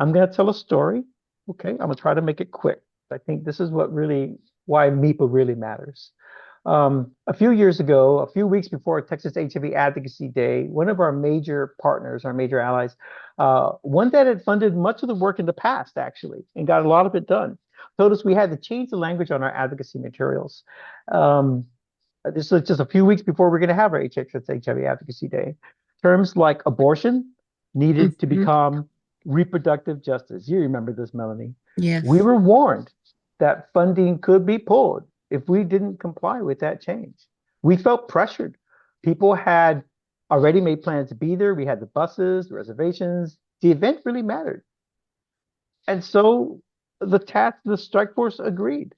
I'm going to tell a story. Okay, I'm going to try to make it quick. I think this is why MIPA really matters. A few years ago, a few weeks before Texas HIV Advocacy Day, one of our major partners, our major allies, one that had funded much of the work in the past, actually, and got a lot of it done, told us we had to change the language on our advocacy materials. This was just a few weeks before we're going to have our HIV Advocacy Day. Terms like abortion needed to become reproductive justice. You remember this, Melanie. Yes. We were warned that funding could be pulled if we didn't comply with that change. We felt pressured. People had already made plans to be there. We had the buses, the reservations. The event really mattered. And so the strike force agreed.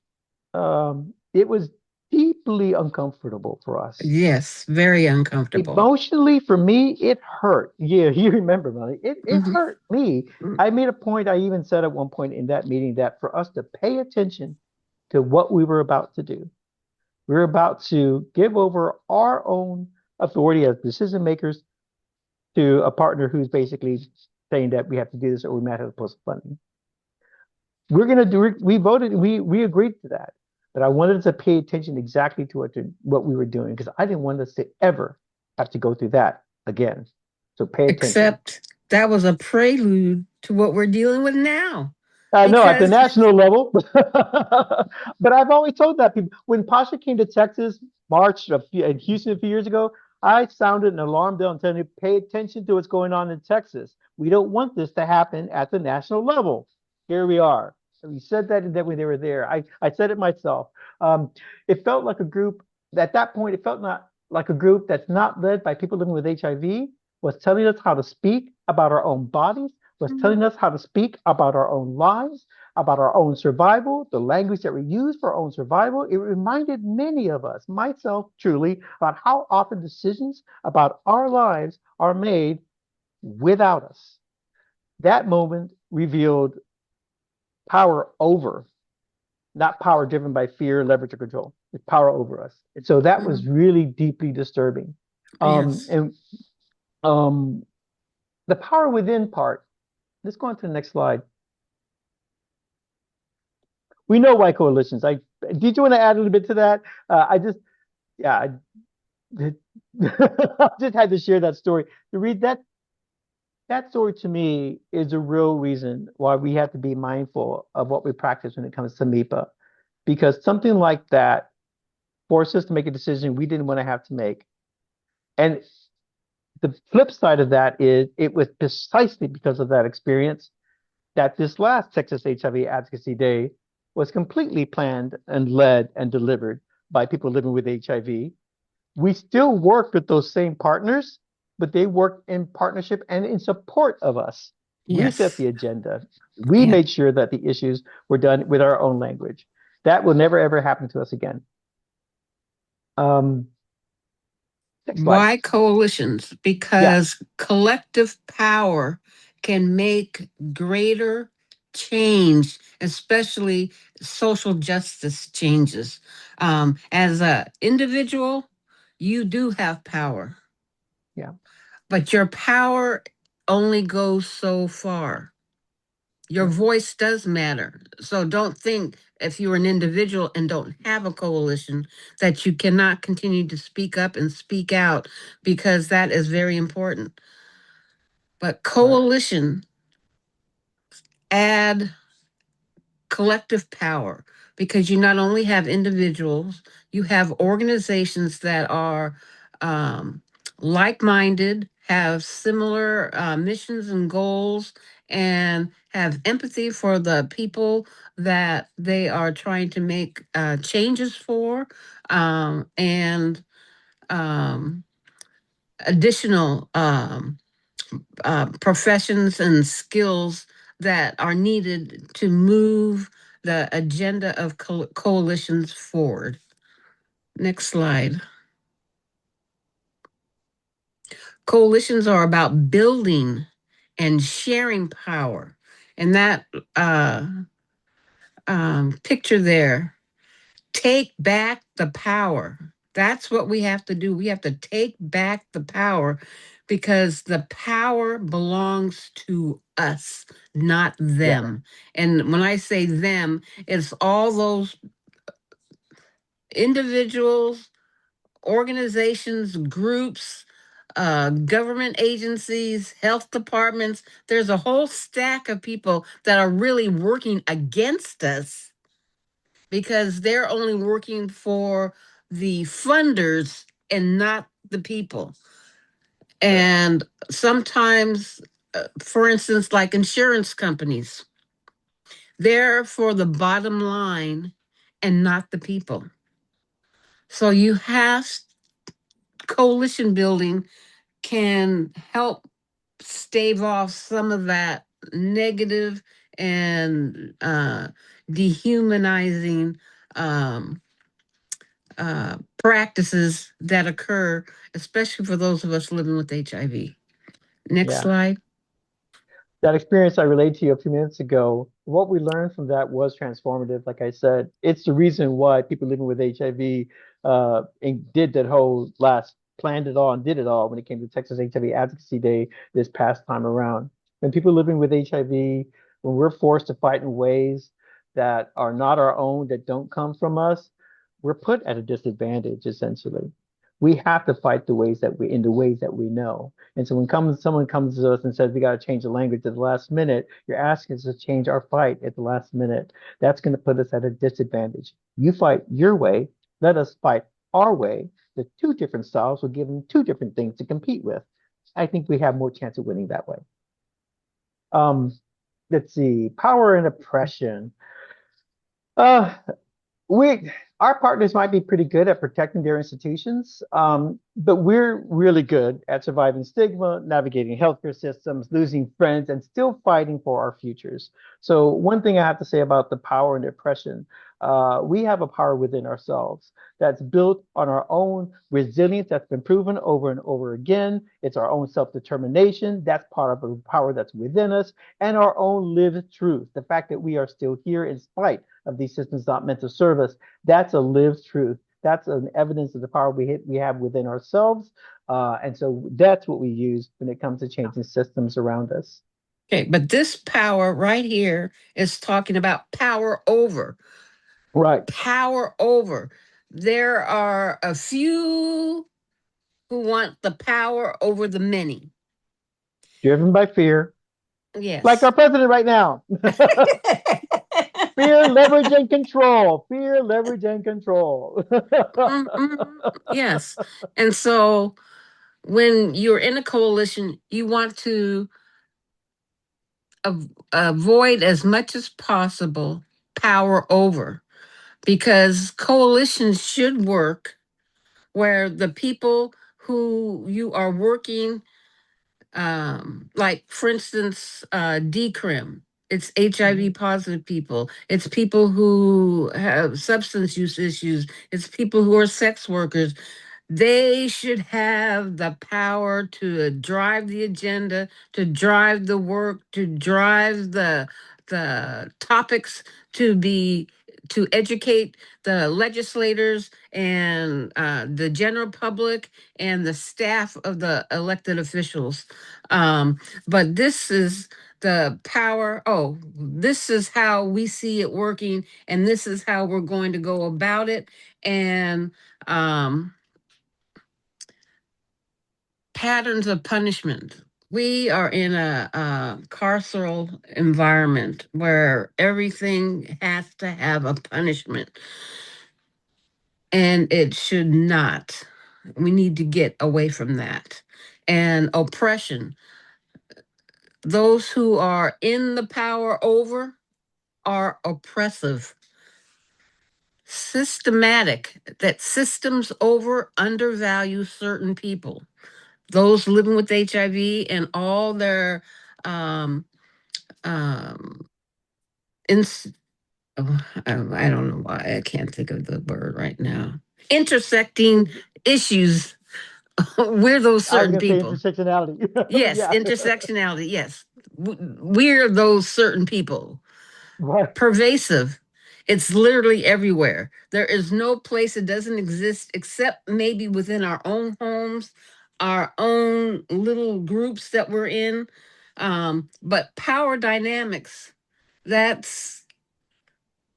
It was deeply uncomfortable for us. Yes, very uncomfortable. Emotionally, for me, it hurt. Yeah, you remember, Melanie. It hurt me. I made a point, I even said at one point in that meeting that for us to pay attention to what we were about to do, we were about to give over our own authority as decision makers to a partner who's basically saying that we have to do this or we might have to post funding. We're going to do it. We voted, we agreed to that. But I wanted us to pay attention exactly to what we were doing because I didn't want us to ever have to go through that again. So pay attention. Except that was a prelude to what we're dealing with now. I know at the national level. But I've always told that people, when Pasha came to Texas, in Houston a few years ago, I sounded an alarm bell and telling you, pay attention to what's going on in Texas. We don't want this to happen at the national level. Here we are. We said that when they were there. I said it myself. It felt like a group, at that point, it felt not like a group that's not led by people living with HIV, was telling us how to speak about our own bodies, was telling us how to speak about our own lives, about our own survival, the language that we use for our own survival. It reminded many of us, myself truly, about how often decisions about our lives are made without us. That moment revealed power over, not power driven by fear, leverage, or control. It's power over us. And so that was really deeply disturbing. Yes. And the power within part, let's go on to the next slide. We know why coalitions. Did you want to add a little bit to that? I just had to share that story. To read that story to me is a real reason why we have to be mindful of what we practice when it comes to MIPA, because something like that forced us to make a decision we didn't want to have to make. And the flip side of that is it was precisely because of that experience that this last Texas HIV Advocacy Day was completely planned and led and delivered by people living with HIV. We still worked with those same partners, but they worked in partnership and in support of us. Yes. We set the agenda. We made sure that the issues were done with our own language. That will never, ever happen to us again. Why coalitions? Because collective power can make greater change, especially social justice changes. As an individual, you do have power. Yeah. But your power only goes so far. Your voice does matter. So don't think if you're an individual and don't have a coalition that you cannot continue to speak up and speak out, because that is very important. But coalition add collective power, because you not only have individuals, you have organizations that are like-minded, have similar missions and goals, and have empathy for the people that they are trying to make changes for, and additional professions and skills that are needed to move the agenda of coalitions forward. Next slide. Coalitions are about building and sharing power. And that picture there, take back the power. That's what we have to do. We have to take back the power, because the power belongs to us, not them. Yeah. And when I say them, it's all those individuals, organizations, groups, government agencies, health departments. There's a whole stack of people that are really working against us, because they're only working for the funders and not the people. And sometimes, for instance, like insurance companies, they're for the bottom line and not the people. So you have coalition building can help stave off some of that negative and dehumanizing practices that occur, especially for those of us living with HIV. Next slide. That experience I relayed to you a few minutes ago, what we learned from that was transformative. Like I said, it's the reason why people living with HIV and did that whole planned it all and did it all when it came to Texas HIV Advocacy Day this past time around. When people living with HIV, when we're forced to fight in ways that are not our own, that don't come from us, we're put at a disadvantage, essentially. We have to fight the ways that we know. And so when someone comes to us and says we got to change the language at the last minute, you're asking us to change our fight at the last minute. That's going to put us at a disadvantage. You fight your way, let us fight our way. The two different styles will give them two different things to compete with. I think we have more chance of winning that way. Let's see, power and oppression. Our partners might be pretty good at protecting their institutions, but we're really good at surviving stigma, navigating healthcare systems, losing friends, and still fighting for our futures. So one thing I have to say about the power and oppression, we have a power within ourselves that's built on our own resilience that's been proven over and over again. It's our own self-determination. That's part of the power that's within us, and our own lived truth. The fact that we are still here in spite of these systems not meant to serve us, that's a lived truth. That's an evidence of the power we have within ourselves. And so that's what we use when it comes to changing systems around us. Okay, but this power right here is talking about power over. Right. Power over. There are a few who want the power over the many. Driven by fear. Yes. Like our president right now. Fear, leverage, and control. Fear, leverage, and control. Yes. And so when you're in a coalition, you want to avoid as much as possible power over, because coalitions should work where the people who you are working, like for instance, DCRIM, it's HIV positive people. It's people who have substance use issues. It's people who are sex workers. They should have the power to drive the agenda, to drive the work, to drive the topics to be to educate the legislators and the general public and the staff of the elected officials. But this is the power. Oh, this is how we see it working, and this is how we're going to go about it. And patterns of punishment. We are in a carceral environment where everything has to have a punishment, and it should not. We need to get away from that. And oppression. Those who are in the power over are oppressive. Systematic, that systems over undervalue certain people. Those living with HIV and all their um ins- I don't know why I can't think of the word right now. Intersecting issues. We're those I was certain gonna say people. intersectionality. Yes, Yeah. intersectionality. Yes, we're those certain people. Right. Pervasive. It's literally everywhere. There is no place it doesn't exist except maybe within our own homes, our own little groups that we're in. But power dynamics, that's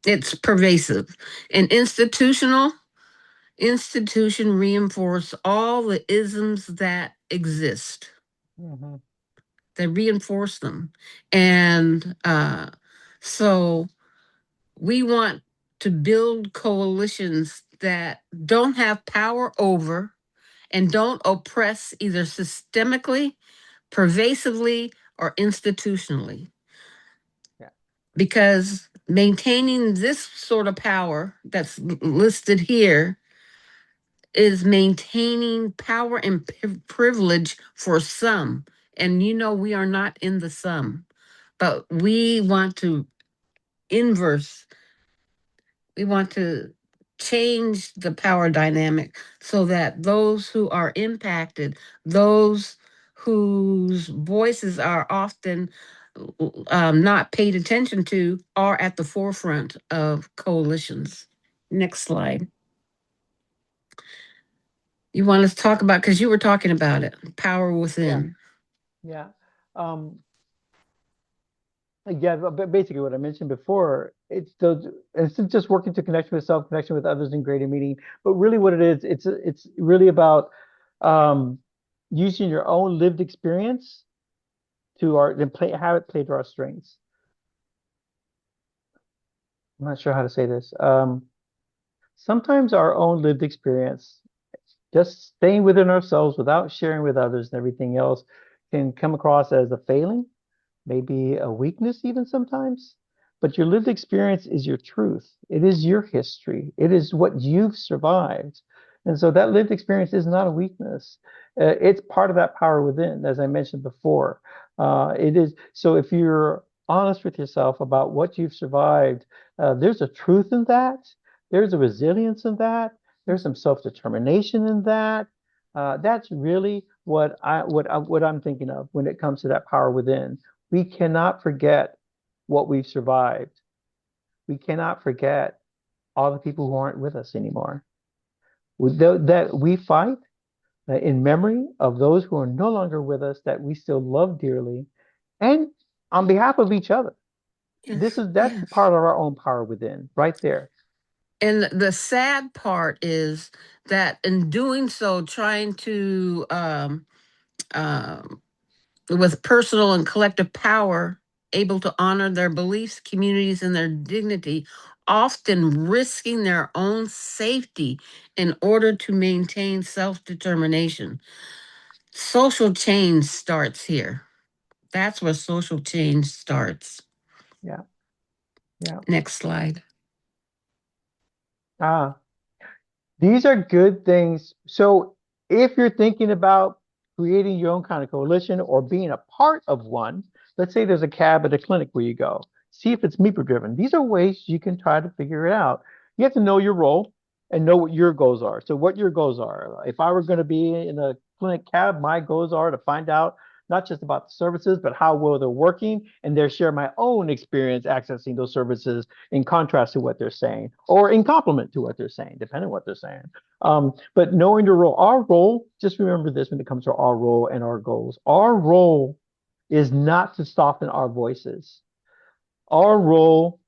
it's pervasive. And institution reinforce all the isms that exist. Mhm. They reinforce them. And so we want to build coalitions that don't have power over and don't oppress either systemically, pervasively, or institutionally. Yeah. Because maintaining this sort of power that's listed here is maintaining power and privilege for some. And we are not in the some, but we want to inverse. We want to change the power dynamic so that those who are impacted, those whose voices are often not paid attention to, are at the forefront of coalitions. Next slide. You want us to talk about, because you were talking about it, power within. Yeah. Um, yeah, but basically what I mentioned before, it's just working to connection with self, connection with others in greater meaning. But really what it is, it's really about um, using your own lived experience have it play to our strengths. I'm not sure how to say this. Sometimes our own lived experience, just staying within ourselves without sharing with others and everything else, can come across as a failing, maybe a weakness even sometimes. But your lived experience is your truth. It is your history. It is what you've survived. And so that lived experience is not a weakness. It's part of that power within, as I mentioned before. It is. So if you're honest with yourself about what you've survived, there's a truth in that. There's a resilience in that. There's some self-determination in that. That's really what I'm thinking of when it comes to that power within. We cannot forget what we've survived. We cannot forget all the people who aren't with us anymore. That we fight in memory of those who are no longer with us that we still love dearly, and on behalf of each other. Yes, That's yes. part of our own power within, right there. And the sad part is that in doing so, trying to with personal and collective power, able to honor their beliefs, communities, and their dignity, often risking their own safety in order to maintain self-determination. Social change starts here. That's where social change starts. Yeah. Yeah. Next slide. Ah, these are good things. So if you're thinking about creating your own kind of coalition or being a part of one, let's say there's a cab at a clinic where you go, see if it's MIPA driven. These are ways you can try to figure it out. You have to know your role and know what your goals are. So what your goals are. If I were going to be in a clinic cab, my goals are to find out not just about the services, but how well they're working, and then share my own experience accessing those services in contrast to what they're saying, or in complement to what they're saying, depending on what they're saying. But knowing the role, our role, just remember this when it comes to our role and our goals. Our role is not to soften our voices. Our role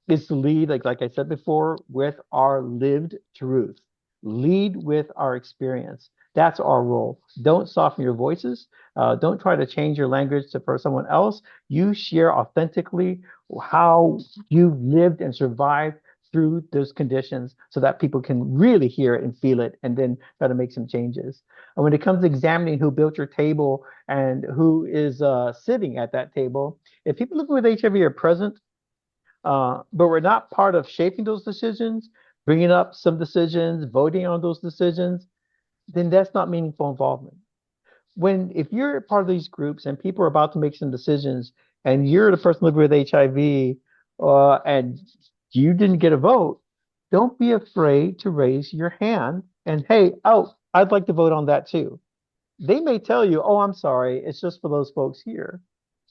is to lead, like I said before, with our lived truth. Lead with our experience. That's our role. Don't soften your voices. Don't try to change your language for someone else. You share authentically how you've lived and survived through those conditions so that people can really hear it and feel it and then try to make some changes. And when it comes to examining who built your table and who is sitting at that table, if people living with HIV are present, but we're not part of shaping those decisions, bringing up some decisions, voting on those decisions, then that's not meaningful involvement. If you're part of these groups and people are about to make some decisions and you're the person living with HIV and you didn't get a vote, don't be afraid to raise your hand and, hey, oh, I'd like to vote on that too. They may tell you, oh, I'm sorry, it's just for those folks here.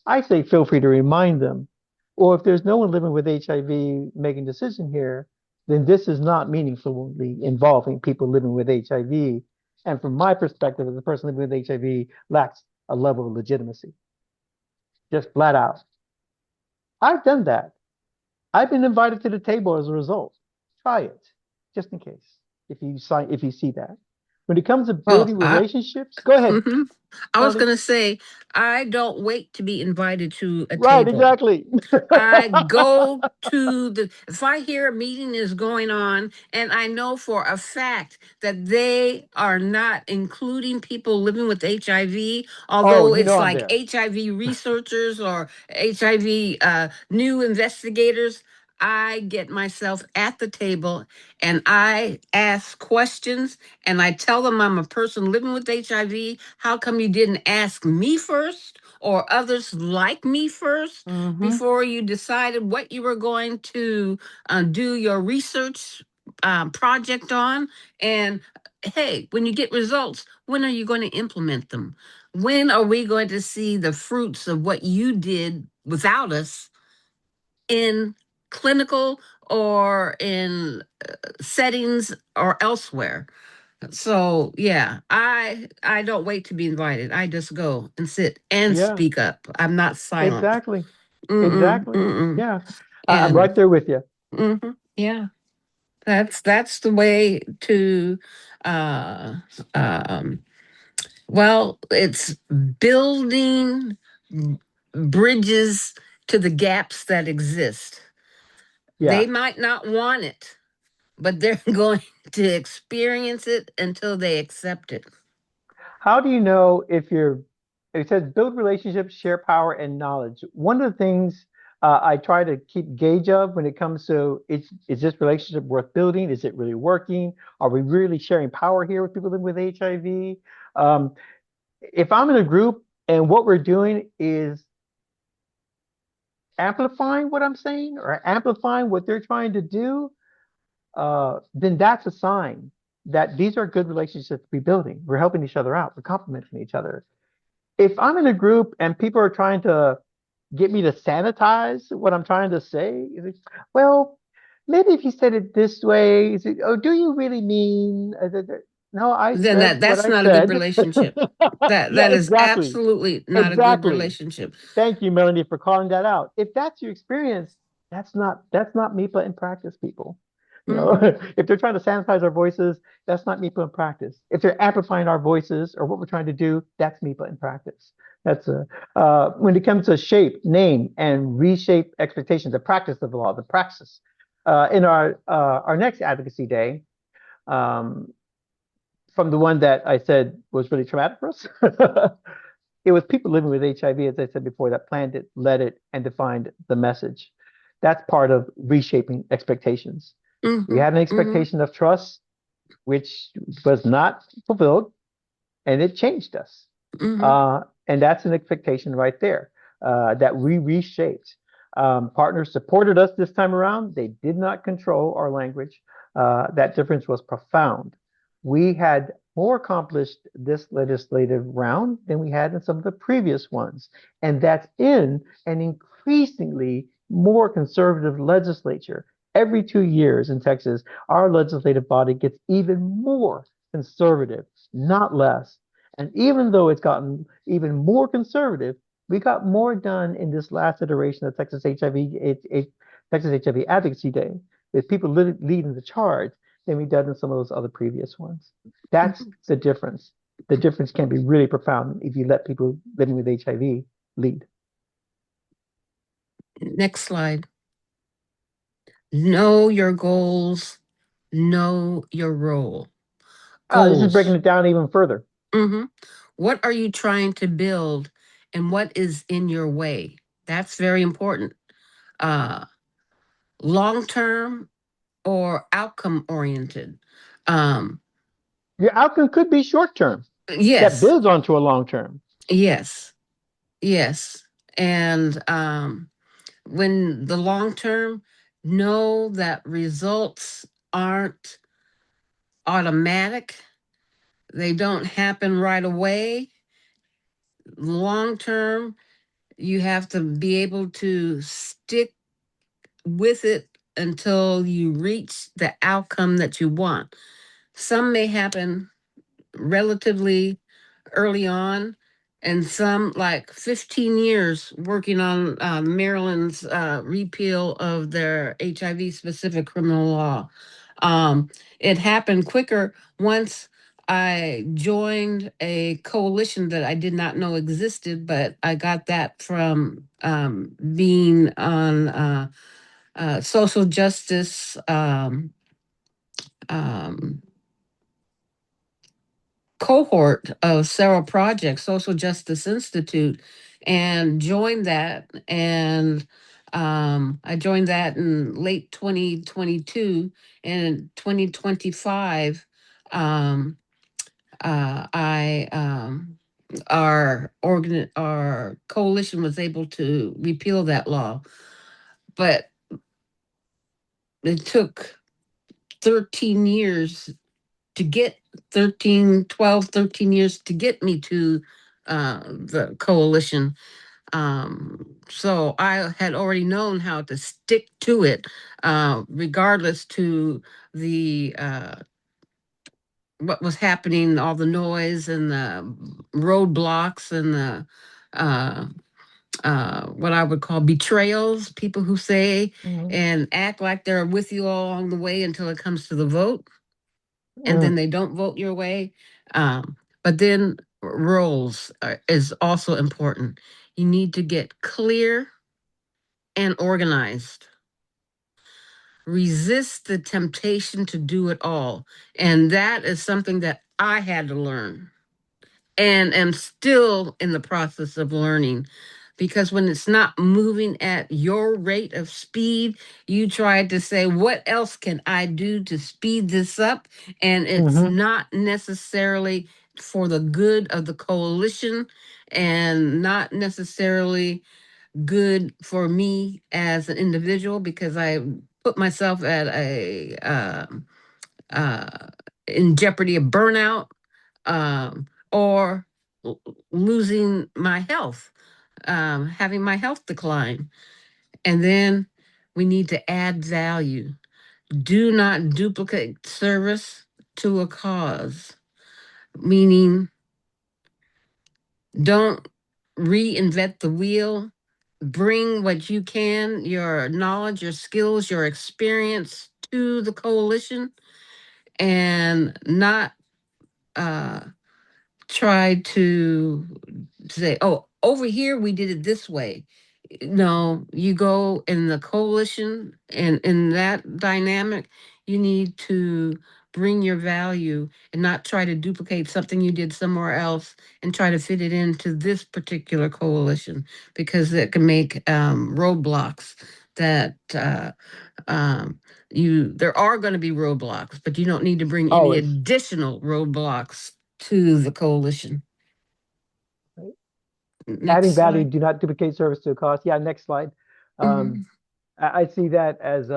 I say feel free to remind them. Or if there's no one living with HIV making a decision here, then this is not meaningfully involving people living with HIV. And from my perspective, as a person living with HIV, lacks a level of legitimacy. Just flat out. I've done that. I've been invited to the table as a result. Try it, just in case, if you see that. When it comes to building relationships, go ahead. I was going to say, I don't wait to be invited to a Right, table. exactly. I go to if I hear a meeting is going on and I know for a fact that they are not including people living with HIV, although you it's know I'm like there. HIV researchers or HIV new investigators, I get myself at the table and I ask questions and I tell them I'm a person living with HIV. How come you didn't ask me first or others like me 1st before you decided what you were going to do your research project on? And hey, when you get results, when are you going to implement them? When are we going to see the fruits of what you did without us in clinical or in settings or elsewhere? So yeah, I don't wait to be invited. I just go and sit and Yeah, speak up. I'm not silent. exactly. Mm-mm, Exactly. mm-mm. Yeah. I'm And right there with you. yeah, that's the way to uh um well, it's building bridges to the gaps that exist. Yeah. They might not want it, but they're going to experience it until they accept it. How do you know it says build relationships, share power and knowledge. One of the things I try to keep gauge of when it comes to is this relationship worth building? Is it really working? Are we really sharing power here with people living with HIV? If I'm in a group and what we're doing is amplifying what I'm saying or amplifying what they're trying to do, then that's a sign that these are good relationships to be building. We're helping each other out. We're complementing each other. If I'm in a group and people are trying to get me to sanitize what I'm trying to say, well, maybe if you said it this way, oh, do you really mean? No, I Then said what that's I not a good said. relationship. Yeah, That is exactly. absolutely not a good Exactly. relationship. Thank you, Melanie, for calling that out. If that's your experience, that's not MIPA in practice, people. If they're trying to sanitize our voices, that's not MIPA in practice. If they're amplifying our voices or what we're trying to do, that's MIPA in practice. That's when it comes to shape, name, and reshape expectations, the practice of the law, the praxis. In our next advocacy day, um, from the one that I said was really traumatic for us. It was people living with HIV, as I said before, that planned it, led it, and defined the message. That's part of reshaping expectations. We had an expectation of trust, which was not fulfilled, and it changed us. And that's an expectation right there that we reshaped. Partners supported us this time around. They did not control our language. That difference was profound. We had more accomplished this legislative round than we had in some of the previous ones. And that's in an increasingly more conservative legislature. Every 2 years in Texas, our legislative body gets even more conservative, not less. And even though it's gotten even more conservative, we got more done in this last iteration of Texas HIV Advocacy Day, with people leading the charge than we've done in some of those other previous ones. That's the difference. The difference can be really profound if you let people living with HIV lead. Next slide. Know your goals, know your role. This is breaking Goals. it down even further. What are you trying to build and what is in your way? That's very important. Long-term or outcome oriented. Your outcome could be short term. That Yes, builds onto a long term. yes, yes. And when the long term, know that results aren't automatic. They don't happen right away. Long term, you have to be able to stick with it until you reach the outcome that you want. Some may happen relatively early on, and some like 15 years working on Maryland's repeal of their HIV specific criminal law. It happened quicker once I joined a coalition that I did not know existed, but I got that from being on social justice um, cohort of several projects, Social Justice Institute, and joined that. And I joined that in late 2022. And in 2025, I our coalition was able to repeal that law, but it took 13 years to get 13 years to get me to the coalition. So I had already known how to stick to it, regardless to the what was happening, all the noise and the roadblocks and the uh, what I would call betrayals, people who say and act like they're with you all along the way until it comes to the vote, and then they don't vote your way. But then roles is also important. You need to get clear and organized. Resist the temptation to do it all. And that is something that I had to learn and am still in the process of learning, because when it's not moving at your rate of speed, you try to say, what else can I do to speed this up? And it's not necessarily for the good of the coalition and not necessarily good for me as an individual, because I put myself at a in jeopardy of burnout, or losing my health, having my health decline. And then we need to add value. Do not duplicate service to a cause, meaning don't reinvent the wheel. Bring what you can, your knowledge, your skills, your experience to the coalition, and not uh, try to say, oh, over here we did it this way. No, you go in the coalition, and in that dynamic, you need to bring your value and not try to duplicate something you did somewhere else and try to fit it into this particular coalition, because it can make roadblocks that there are going to be roadblocks, but you don't need to bring any additional roadblocks to the coalition. Adding value, do not duplicate service to a cost. Yeah, next slide. I see that as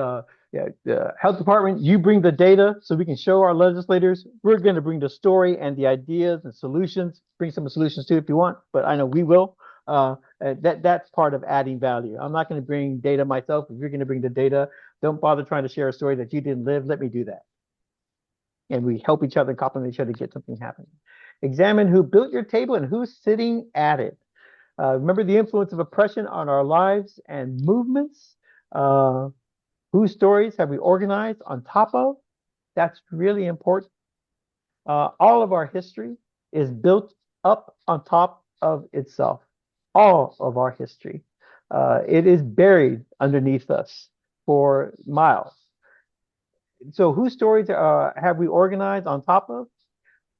Yeah, the health department, you bring the data so we can show our legislators. We're going to bring the story and the ideas and solutions. Bring some solutions too if you want, but I know we will. That's part of adding value. I'm not going to bring data myself. If you're going to bring the data, don't bother trying to share a story that you didn't live. Let me do that. And we help each other and complement each other to get something happening. Examine who built your table and who's sitting at it. Remember the influence of oppression on our lives and movements. Whose stories have we organized on top of? That's really important. All of our history is built up on top of itself. All of our history. It is buried underneath us for miles. So whose stories have we organized on top of?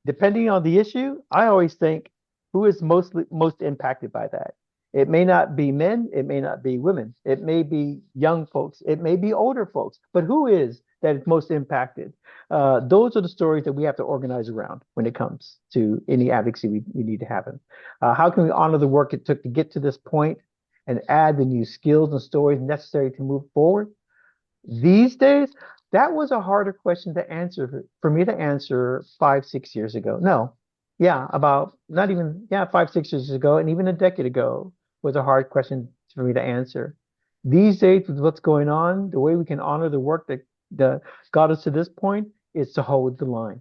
Depending on the issue, I always think who is most impacted by that. It may not be men, it may not be women, it may be young folks, it may be older folks, but who is that is most impacted? Those are the stories that we have to organize around when it comes to any advocacy we need to happen. How can we honor the work it took to get to this point and add the new skills and stories necessary to move forward? These days, that was a harder question to answer for me to answer 5, 6 years ago. No, yeah, about not even, yeah, 5, 6 years ago, and even a decade ago was a hard question for me to answer. These days, with what's going on, the way we can honor the work that got us to this point is to hold the line.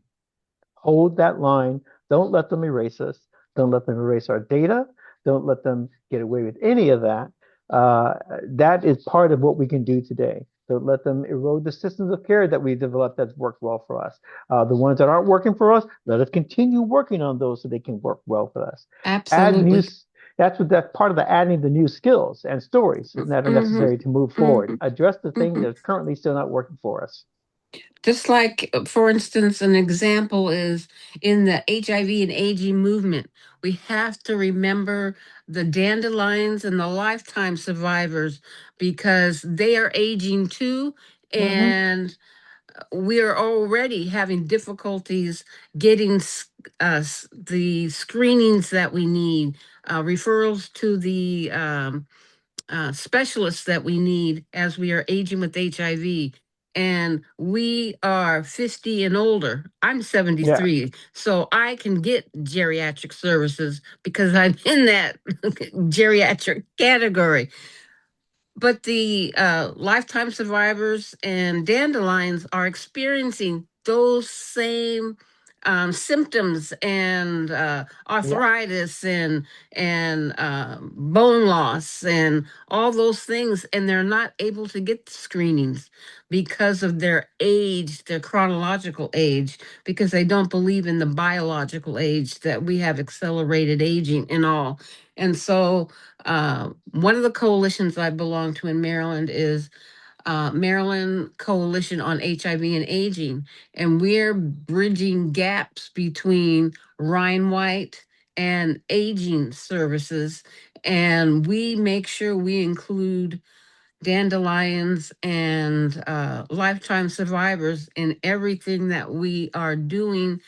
Hold that line. Don't let them erase us. Don't let them erase our data. Don't let them get away with any of that. That is part of what we can do today. Don't let them erode the systems of care that we developed that's worked well for us. The ones that aren't working for us, let us continue working on those so they can work well for us. Absolutely. That's part of the adding the new skills and stories that are necessary to move forward. Address the things that are currently still not working for us. Just like, for instance, an example is in the HIV and aging movement, we have to remember the dandelions and the lifetime survivors because they are aging too. And we are already having difficulties getting the screenings that we need, referrals to the specialists that we need as we are aging with HIV. And we are 50 and older. I'm 73, so I can get geriatric services because I'm in that geriatric category. But the lifetime survivors and dandelions are experiencing those same symptoms and arthritis and bone loss and all those things, and they're not able to get screenings because of their age, their chronological age, because they don't believe in the biological age that we have accelerated aging and all. And so one of the coalitions I belong to in Maryland is Maryland Coalition on HIV and Aging, and we're bridging gaps between Ryan White and aging services, and we make sure we include dandelions and lifetime survivors in everything that we are doing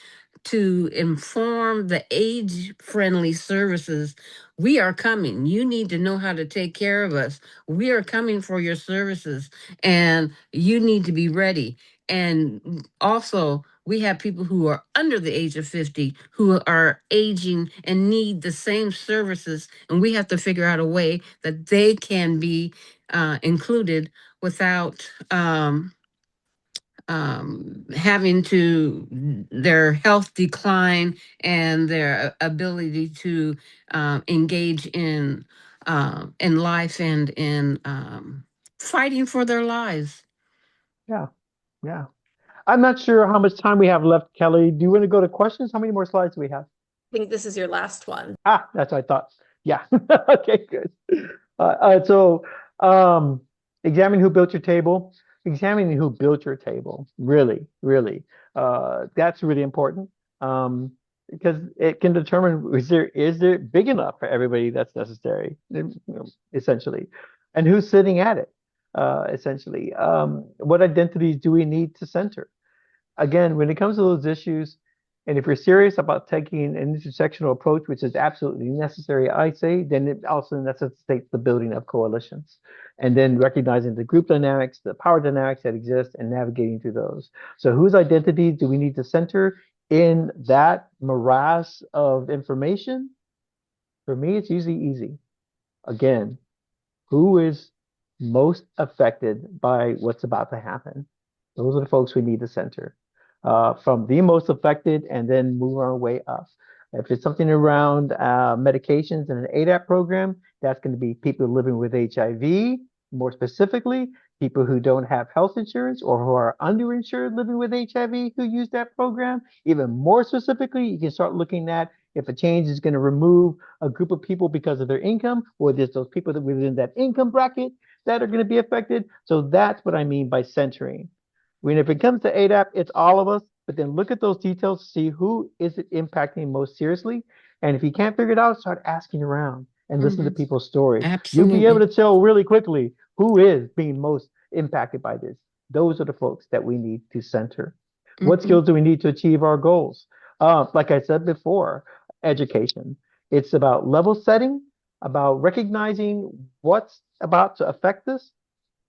to inform the age-friendly services. We are coming. You need to know how to take care of us. We are coming for your services, and you need to be ready. And also, we have people who are under the age of 50 who are aging and need the same services, and we have to figure out a way that they can be included without having to their health decline and their ability to engage in life and in fighting for their lives. Yeah, yeah. I'm not sure how much time we have left, Kelly. Do you want to go to questions? How many more slides do we have? I think this is your last one. That's what I thought. Yeah. Okay, good. So, examine who built your table. Examining who built your table. Really, really. That's really important. Because it can determine is there big enough for everybody that's necessary, essentially, and who's sitting at it, essentially. What identities do we need to center? Again, when it comes to those issues, And if you're serious about taking an intersectional approach, which is absolutely necessary, I say, then it also necessitates the building of coalitions and then recognizing the group dynamics, the power dynamics that exist and navigating through those. So whose identity do we need to center in that morass of information? For me, it's usually easy. Again, who is most affected by what's about to happen? Those are the folks we need to center from the most affected and then move our way up. If it's something around medications and an ADAP program, that's going to be people living with HIV, more specifically, people who don't have health insurance or who are underinsured living with HIV who use that program. Even more specifically, you can start looking at if a change is going to remove a group of people because of their income, or there's those people that within that income bracket that are going to be affected. So that's what I mean by centering. When if it comes to ADAP, it's all of us, but then look at those details to see who is it impacting most seriously. And if you can't figure it out, start asking around and listen to people's stories. You'll be able Absolutely. to tell really quickly who is being most impacted by this. Those are the folks that we need to center. What Mhm. skills do we need to achieve our goals? Like I said before, education. It's about level setting, about recognizing what's about to affect us,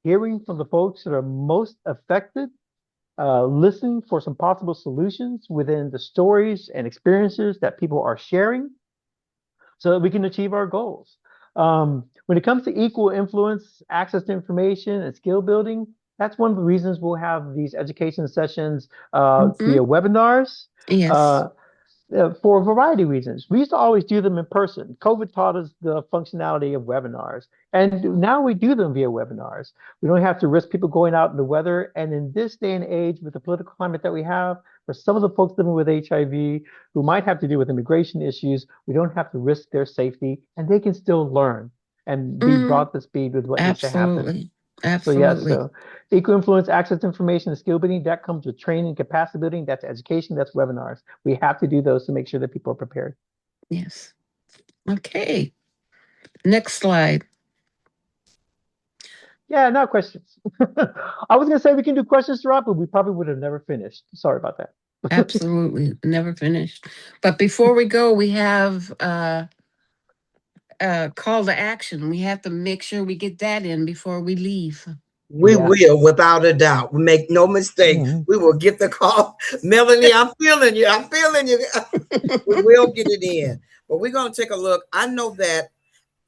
hearing from the folks that are most affected, listening for some possible solutions within the stories and experiences that people are sharing so that we can achieve our goals. When it comes to equal influence, access to information, and skill building, that's one of the reasons we'll have these education sessions via Mhm. webinars. Yes. Uh, for a variety of reasons. We used to always do them in person. COVID taught us the functionality of webinars, and now we do them via webinars. We don't have to risk people going out in the weather. And in this day and age, with the political climate that we have, for some of the folks living with HIV who might have to deal with immigration issues, we don't have to risk their safety, and they can still learn and be Mhm. brought to speed with what needs to happen. Absolutely. So yes, Absolutely. so equal influence, access to information, and skill building, that comes with training, capacity building, that's education, that's webinars. We have to do those to make sure that people are prepared. Yes. Okay. Next slide. Yeah, now questions. I was gonna say we can do questions throughout, but we probably would have never finished. Sorry about that. Absolutely. Never finished. But before we go, we have call to action. We have to make sure we get that in before we leave. We Yeah. will, without a doubt. Make no mistake. Mhm. We will get the call. Melanie, I'm feeling you. I'm feeling you. We will get it in. But we're gonna take a look. I know that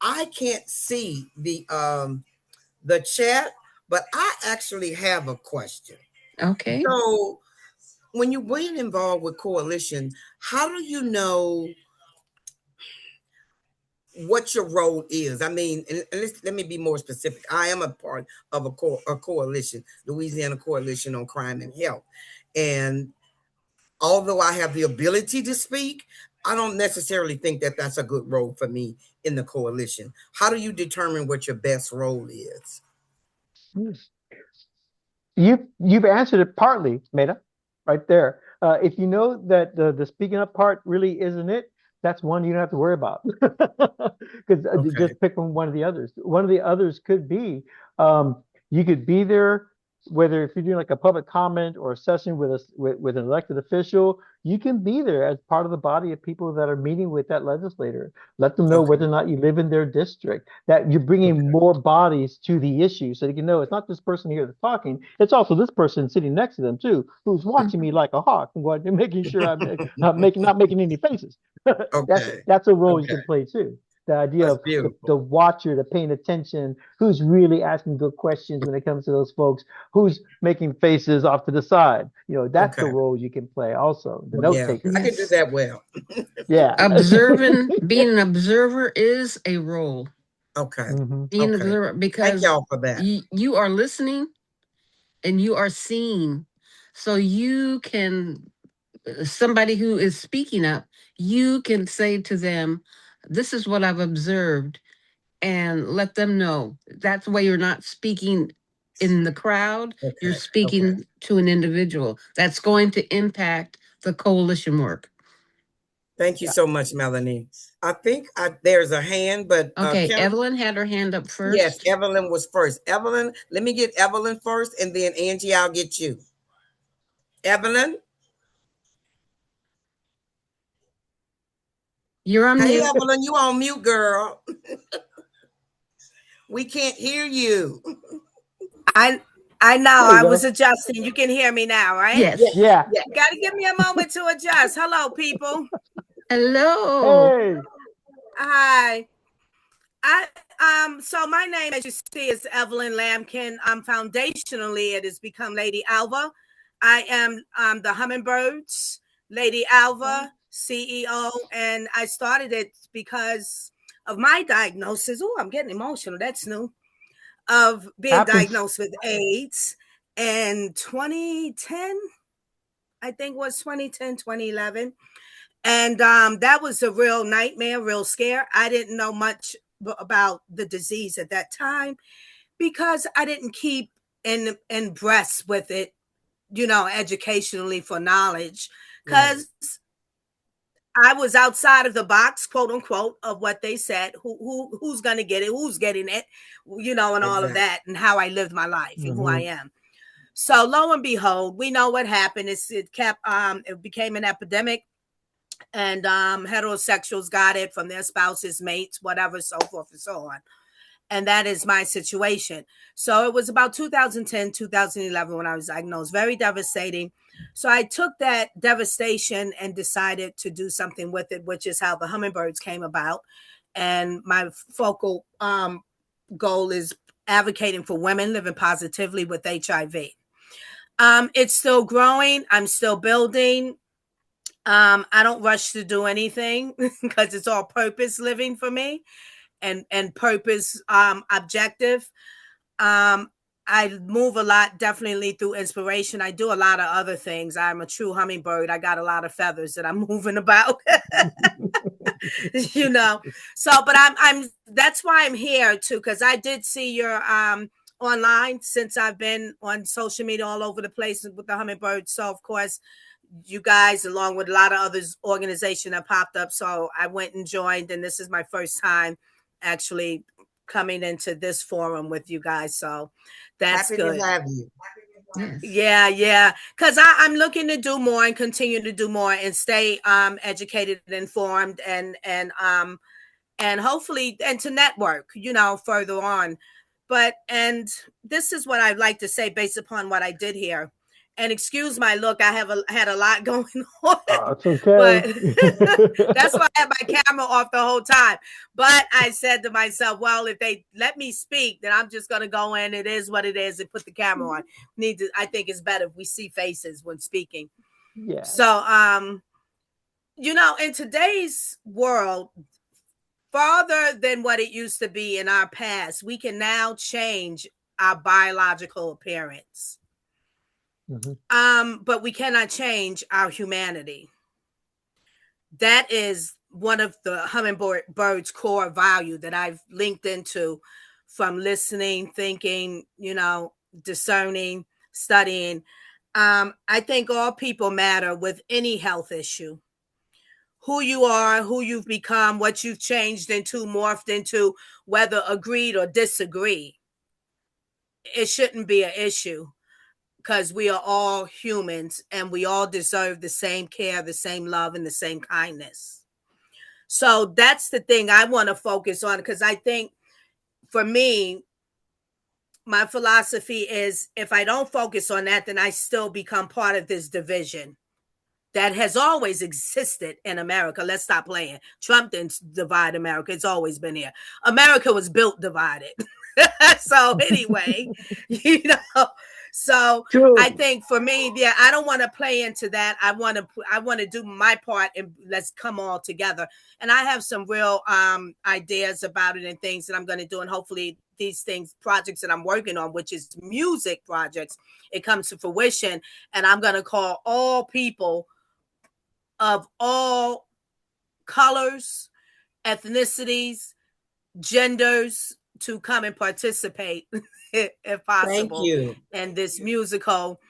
I can't see the chat, but I actually have a question. Okay. So when you get involved with coalition, how do you know what your role is? I mean, and let me be more specific. I am a part of a coalition, Louisiana Coalition on Crime and Health. And although I have the ability to speak, I don't necessarily think that that's a good role for me in the coalition. How do you determine what your best role is? You've answered it partly, Meta, right there. If you know that the speaking up part really isn't it, that's one you don't have to worry about because Okay. just pick from one of the others. One of the others could be you could be there, whether if you're doing like a public comment or a session with with an elected official, you can be there as part of the body of people that are meeting with that legislator. Let them know Okay. whether or not you live in their district, that you're bringing more bodies to the issue so they can know it's not this person here that's talking, it's also this person sitting next to them too, who's watching me Mhm. like a hawk and going and making sure I'm not making any faces. that's Okay. that's a role you Okay. can play too. The idea That's of the beautiful. watcher, the paying attention, who's really asking good questions when it comes to those folks, who's making faces off to the side. That's the Okay. role you can play also, the Oh, note yeah, I taker. can do Yes. that well. Yeah. Being an observer is a role. Okay. Mhm. Being an Okay. observer Thank because y'all for that. you are listening and you are seeing. So you can, somebody who is speaking up, you can say to them, this is what I've observed, and let them know. That's why you're not speaking in the crowd, you're Okay. Okay. speaking to an individual. That's going to impact the coalition work. Thank you Yeah. so much, Melanie. I think there's a hand, but Okay, Kelly, Evelyn had her hand up yes, first. Evelyn was first. Evelyn, let me get Evelyn first, and then Angie, I'll get you. Evelyn, You're on Hey, mute. Evelyn, you on mute, girl. We can't hear you. I know. There you I go. was adjusting. You can hear me now, right? Yes. Yes, Yeah. yes. Got to give me a moment to adjust. Hello, people. Hello. Hey. Hi. So my name, as you see, is Evelyn Lambkin. Foundationally, it has become Lady Alva. I am the Hummingbirds, Lady Alva, CEO, and I started it because of my diagnosis. Oh, I'm getting emotional. That's new. Of being Happens. diagnosed with AIDS in 2010, I think was 2010, 2011. And that was a real nightmare, real scare. I didn't know much about the disease at that time because I didn't keep in breast with it, educationally for knowledge. Because I was outside of the box, quote unquote, of what they said. Who's gonna get it? Who's getting it? And all of that, and how I lived my life and who I am. So lo and behold, we know what happened. It became an epidemic, and heterosexuals got it from their spouses, mates, whatever, so forth and so on. And that is my situation. So it was about 2010, 2011 when I was diagnosed. Very devastating. So I took that devastation and decided to do something with it, which is how the Hummingbirds came about. And my focal goal is advocating for women living positively with HIV. It's still growing. I'm still building. I don't rush to do anything because it's all purpose living for me and purpose objective. I move a lot, definitely through inspiration. I do a lot of other things. I'm a true hummingbird. I got a lot of feathers that I'm moving about. So but I'm that's why I'm here too, because I did see your online, since I've been on social media all over the place with the hummingbird. So of course you guys, along with a lot of others organization that popped up, so I went and joined, and this is my first time actually coming into this forum with you guys, so that's Happy good. to have you. Yes. Yeah, because I'm looking to do more and continue to do more and stay educated and informed and hopefully and to network, further on. And this is what I'd like to say based upon what I did here. And excuse my look, I had a lot going on. It's okay. But that's why I had my camera off the whole time. But I said to myself, well, if they let me speak, then I'm just gonna go in. It is what it is, and put the camera on. I think it's better if we see faces when speaking. Yeah. So in today's world, farther than what it used to be in our past, we can now change our biological appearance. But we cannot change our humanity. That is one of the hummingbird's core value that I've linked into from listening, thinking, discerning, studying. I think all people matter with any health issue. Who you are, who you've become, what you've changed into, morphed into, whether agreed or disagree. It shouldn't be an issue because we are all humans and we all deserve the same care, the same love, and the same kindness. So that's the thing I want to focus on, because I think for me, my philosophy is if I don't focus on that, then I still become part of this division that has always existed in America. Let's stop playing. Trump didn't divide America. It's always been here. America was built divided. So anyway, so True. I think for me, I don't want to play into that. I want to do my part and let's come all together. And I have some real ideas about it and things that I'm going to do. And hopefully these projects that I'm working on, which is music projects, it comes to fruition. And I'm going to call all people of all colors, ethnicities, genders to come and participate if possible in this musical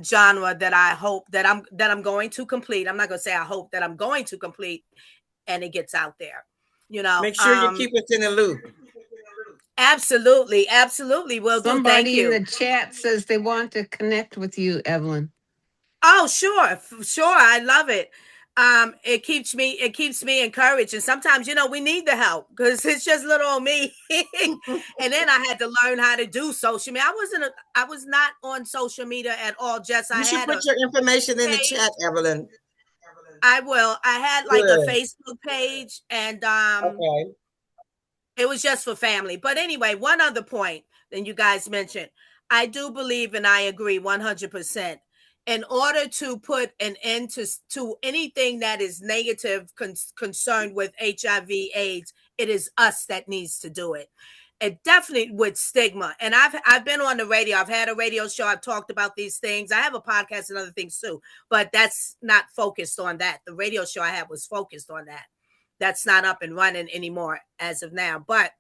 genre that I hope that I'm going to complete. I'm not going to say I hope that I'm going to complete and it gets out there. Make sure you keep us in the loop. Absolutely. Will do. Thank you. Somebody in the chat says they want to connect with you, Evelyn. Oh, sure. I love it. It keeps me encouraged, and sometimes we need the help because it's just little old me. And then I had to learn how to do social media. I was not on social media at all. Just You I should had put a your information in the page. chat, Evelyn. I will. I had like a Good. Facebook page, and Okay. it was just for family. But anyway, one other point that you guys mentioned, I do believe, and I agree 100%. In order to put an end to anything that is negative concerned with HIV/AIDS, it is us that needs to do it. It definitely with stigma. And I've been on the radio. I've had a radio show. I've talked about these things. I have a podcast and other things too, but that's not focused on that. The radio show I had was focused on that. That's not up and running anymore as of now. But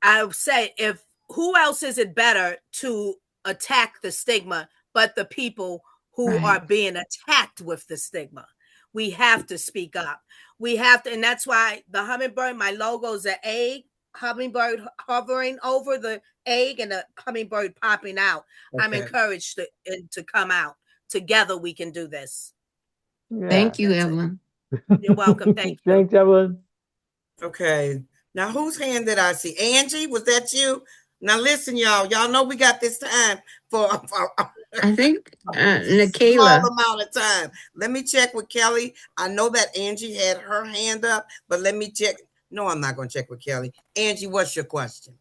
I would say, if who else is it better to attack the stigma but the people who Right. are being attacked with the stigma? We have to speak up. We have to, and that's why the hummingbird, my logo is an egg, hummingbird hovering over the egg and the hummingbird popping out. Okay. I'm encouraged to come out. Together we can do this. Yeah. Thank you, That's it. Evelyn. You're welcome. Thank you. Thanks, Evelyn. Okay. Now, whose hand did I see? Angie, was that you? Now, listen, y'all. Y'all know we got this time for I think small Nikayla. amount of time. Let me check with Kelly. I know that Angie had her hand up, but let me check. No, I'm not going to check with Kelly. Angie, what's your question?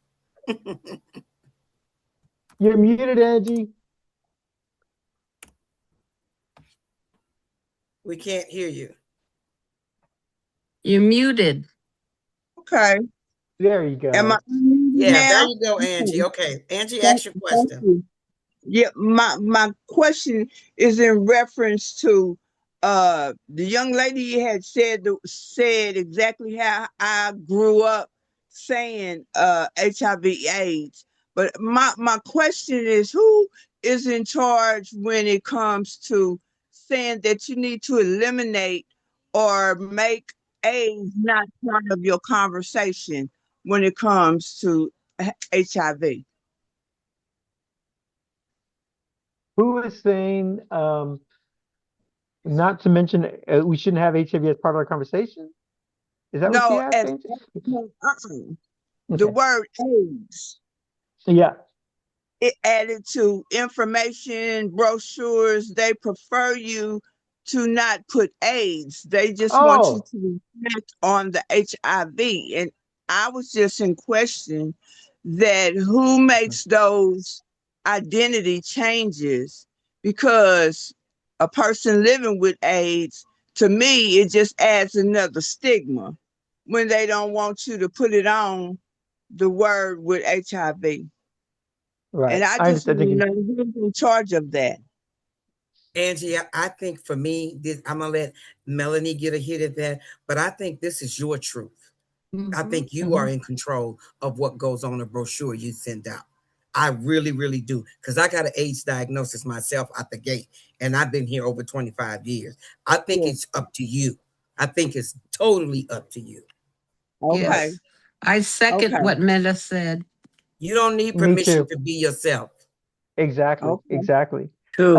You're muted, Angie. We can't hear you. You're muted. Okay. There you go. Am I Yeah, now? there you go, Angie. Okay. Angie, ask your question. Thank you. Yeah, my question is in reference to the young lady had said exactly how I grew up saying HIV/AIDS. But my question is, who is in charge when it comes to saying that you need to eliminate or make AIDS not part of your conversation when it comes to HIV? Who is saying not to mention we shouldn't have HIV as part of our conversation? Is that what she No, asked, as Angie? the Okay. word AIDS, Yeah. it added to information, brochures. They prefer you to not put AIDS. They just want you Oh, to reflect on the HIV. And I was just in question that who makes those identity changes, because a person living with AIDS, to me, it just adds another stigma when they don't want you to put it on the word with HIV. right. And I I just want understand. to know who's in charge of that. Angie, I think for me, I'm going to let Melanie get a hit at that, but I think this is your truth. I think you are in control of what goes on a brochure you send out. I really, really do. Because I got an AIDS diagnosis myself at the gate, and I've been here over 25 years. I think Yeah. it's up to you. I think it's totally up to you. Okay. Yes. I second Okay. what Meta said. You don't need Me permission too. to be yourself. Exactly. Okay. Exactly. Two.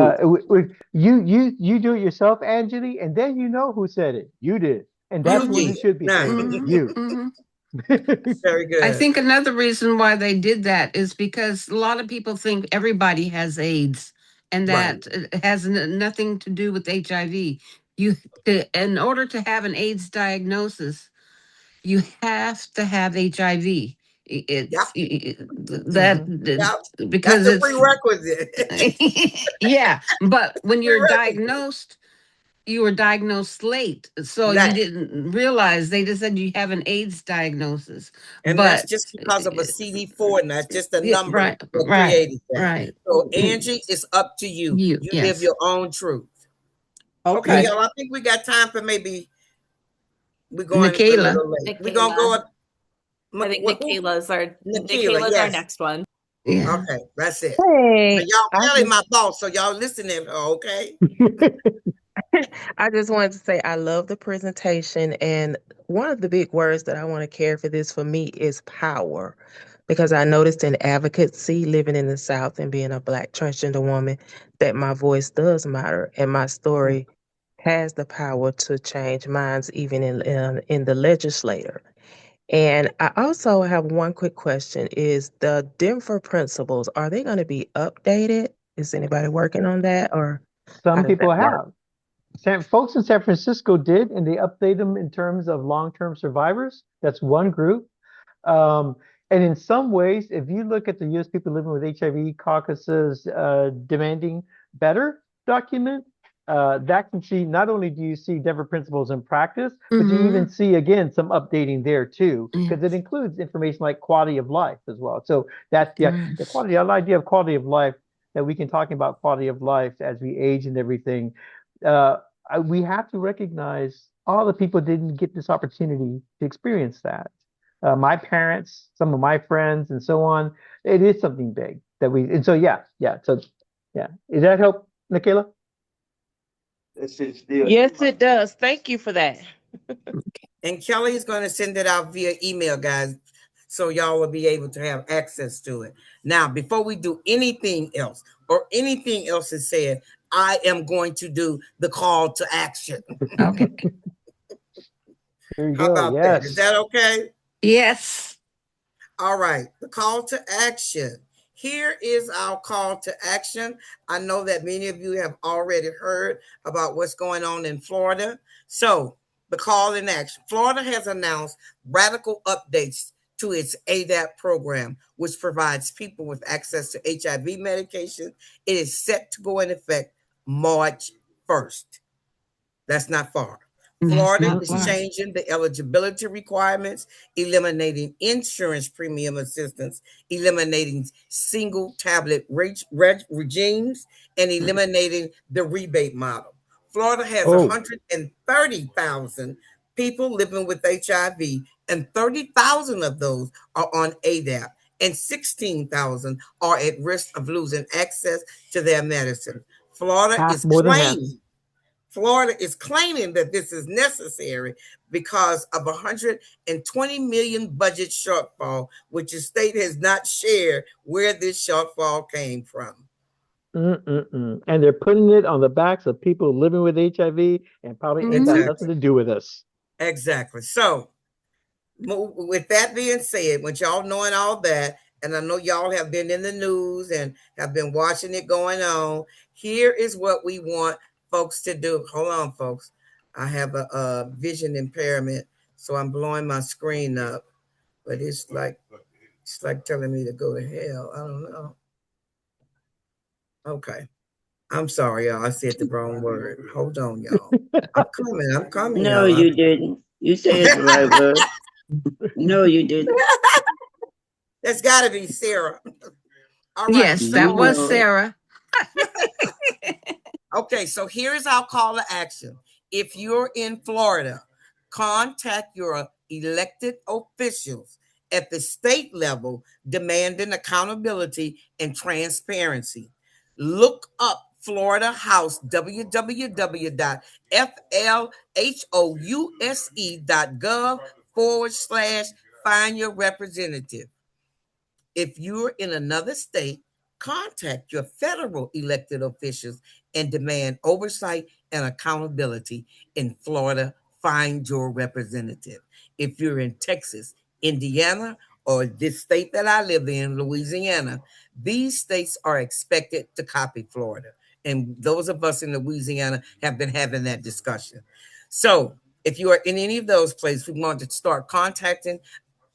You do it yourself, Angeli, and then you know who said it. You did. And that's You what we did. should be Nah. saying. You. Very good. I think another reason why they did that is because a lot of people think everybody has AIDS, and that it has nothing to do with HIV. In order to have an AIDS diagnosis, you have to have HIV. It's because That's a it's prerequisite. yeah. But when you're Prerequisite. diagnosed, you were diagnosed late, so you Right. didn't realize. They just said you have an AIDS diagnosis, And that's but just because of a CD4, and that's just a yeah, number right, that right, created that. right. So, Angie, it's up to you. You live Yes. your own truth. Okay, Okay. y'all, I think we got time for maybe we're going a Nikayla. little late. We're going to go up. I think Nikayla's our yes. next one. Yeah. Okay, that's it. Hey, But y'all, I Kelly, just, my boss, so y'all listen to her, okay? I just wanted to say I love the presentation, and one of the big words that I want to carry for this for me is power, because I noticed in advocacy, living in the South and being a Black transgender woman, that my voice does matter and my story has the power to change minds, even in the legislature. And I also have one quick question: is the Denver principles, are they going to be updated? Is anybody working on that, or how Some does people that work? have. Folks in San Francisco did, and they update them in terms of long-term survivors. That's one group. Um, and in some ways, if you look at the U.S. people living with HIV caucuses demanding better document, that can see not only do you see Denver principles in practice, but you even see again some updating there too, because it includes information like quality of life as well. So that's the quality, the idea of quality of life that we can talk about quality of life as we age and everything. Uh, we have to recognize all the people didn't get this opportunity to experience that. My parents, some of my friends, and so on. It is something big that we, and so yeah. So yeah, does that help, Nikayla? Yes, it does. Thank you for that. And Kelly is going to send it out via email, guys, so y'all will be able to have access to it. Now, before we do anything else or anything else is said, I am going to do the call to action. Okay. Here you How go. about that? Is that okay? Yes. All right. The call to action. Here is our call to action. I know that many of you have already heard about what's going on in Florida. So, the call in action. Florida has announced radical updates to its ADAP program, which provides people with access to HIV medication. It is set to go in effect March 1st. That's not far. Florida is changing the eligibility requirements, eliminating insurance premium assistance, eliminating single tablet regimes, and eliminating the rebate model. Florida has 130,000 people living with HIV, and 30,000 of those are on ADAP, and 16,000 are at risk of losing access to their medicine. Florida is claiming that this is necessary because of 120 million budget shortfall, which the state has not shared where this shortfall came from. And they're putting it on the backs of people living with HIV, and probably ain't got nothing to do with us. Exactly. So, with that being said, with y'all knowing all that, and I know y'all have been in the news and have been watching it going on, here is what we want folks to do. Hold on, folks. I have a vision impairment, so I'm blowing my screen up, but it's like telling me to go to hell. I don't know. Okay. I'm sorry, y'all. I said the wrong word. Hold on, y'all. I'm coming, No, y'all. you didn't. You said the right word. No, you didn't. That's got to be Sarah. All right. Yes, that was Sarah. Okay, so here is our call to action. If you're in Florida, contact your elected officials at the state level demanding accountability and transparency. Look up Florida House, www.flhouse.gov/find your representative. If you're in another state, contact your federal elected officials and demand oversight and accountability. In Florida, find your representative. If you're in Texas, Indiana, or this state that I live in, Louisiana, these states are expected to copy Florida. And those of us in Louisiana have been having that discussion. So if you are in any of those places, we want to start contacting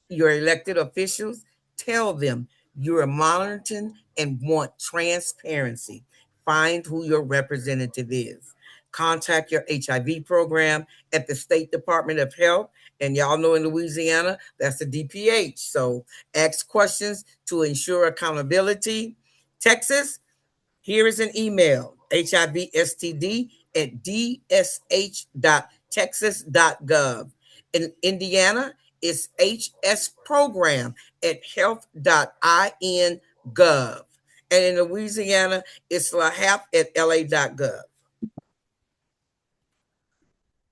your elected officials. Tell them you're monitoring and want transparency. Find who your representative is. Contact your HIV program at the State Department of Health. And y'all know in Louisiana, that's the DPH. So ask questions to ensure accountability. Texas, here is an email, hivstd@dsh.texas.gov. In Indiana, it's hsprogram@health.in.gov. And in Louisiana, it's lahap@la.gov.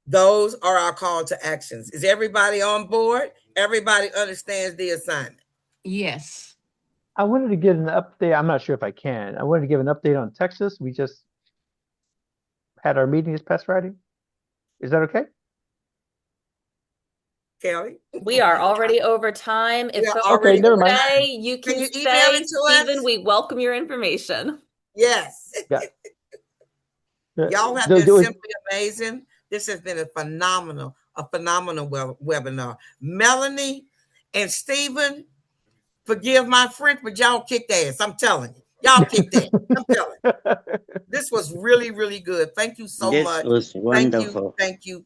Those are our call to actions. Is everybody on board? Everybody understands the assignment? Yes. I wanted to get an update. I'm not sure if I can. I wanted to give an update on Texas. We just had our meeting this past Friday. Is that okay? Kelly? We are already over time. If We are folks already never want to mind. stay, you Can can you email stay. it to us? Stephen, we welcome your information. Yes. Yeah. Y'all have So been do it- simply amazing. This has been a phenomenal webinar. Melanie and Stephen, forgive my French, but y'all kicked ass. I'm telling you. Y'all kicked ass. I'm telling you. This was really, really good. Thank you so This much. was wonderful. Thank you.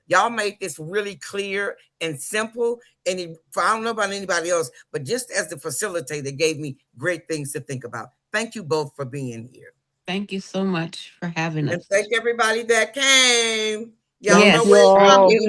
Y'all made this really clear and simple. And I don't know about anybody else, but just as the facilitator gave me great things to think about. Thank you both for being here. Thank you so much for having us. And thank everybody that came. Y'all Thank know you where all. Thank you.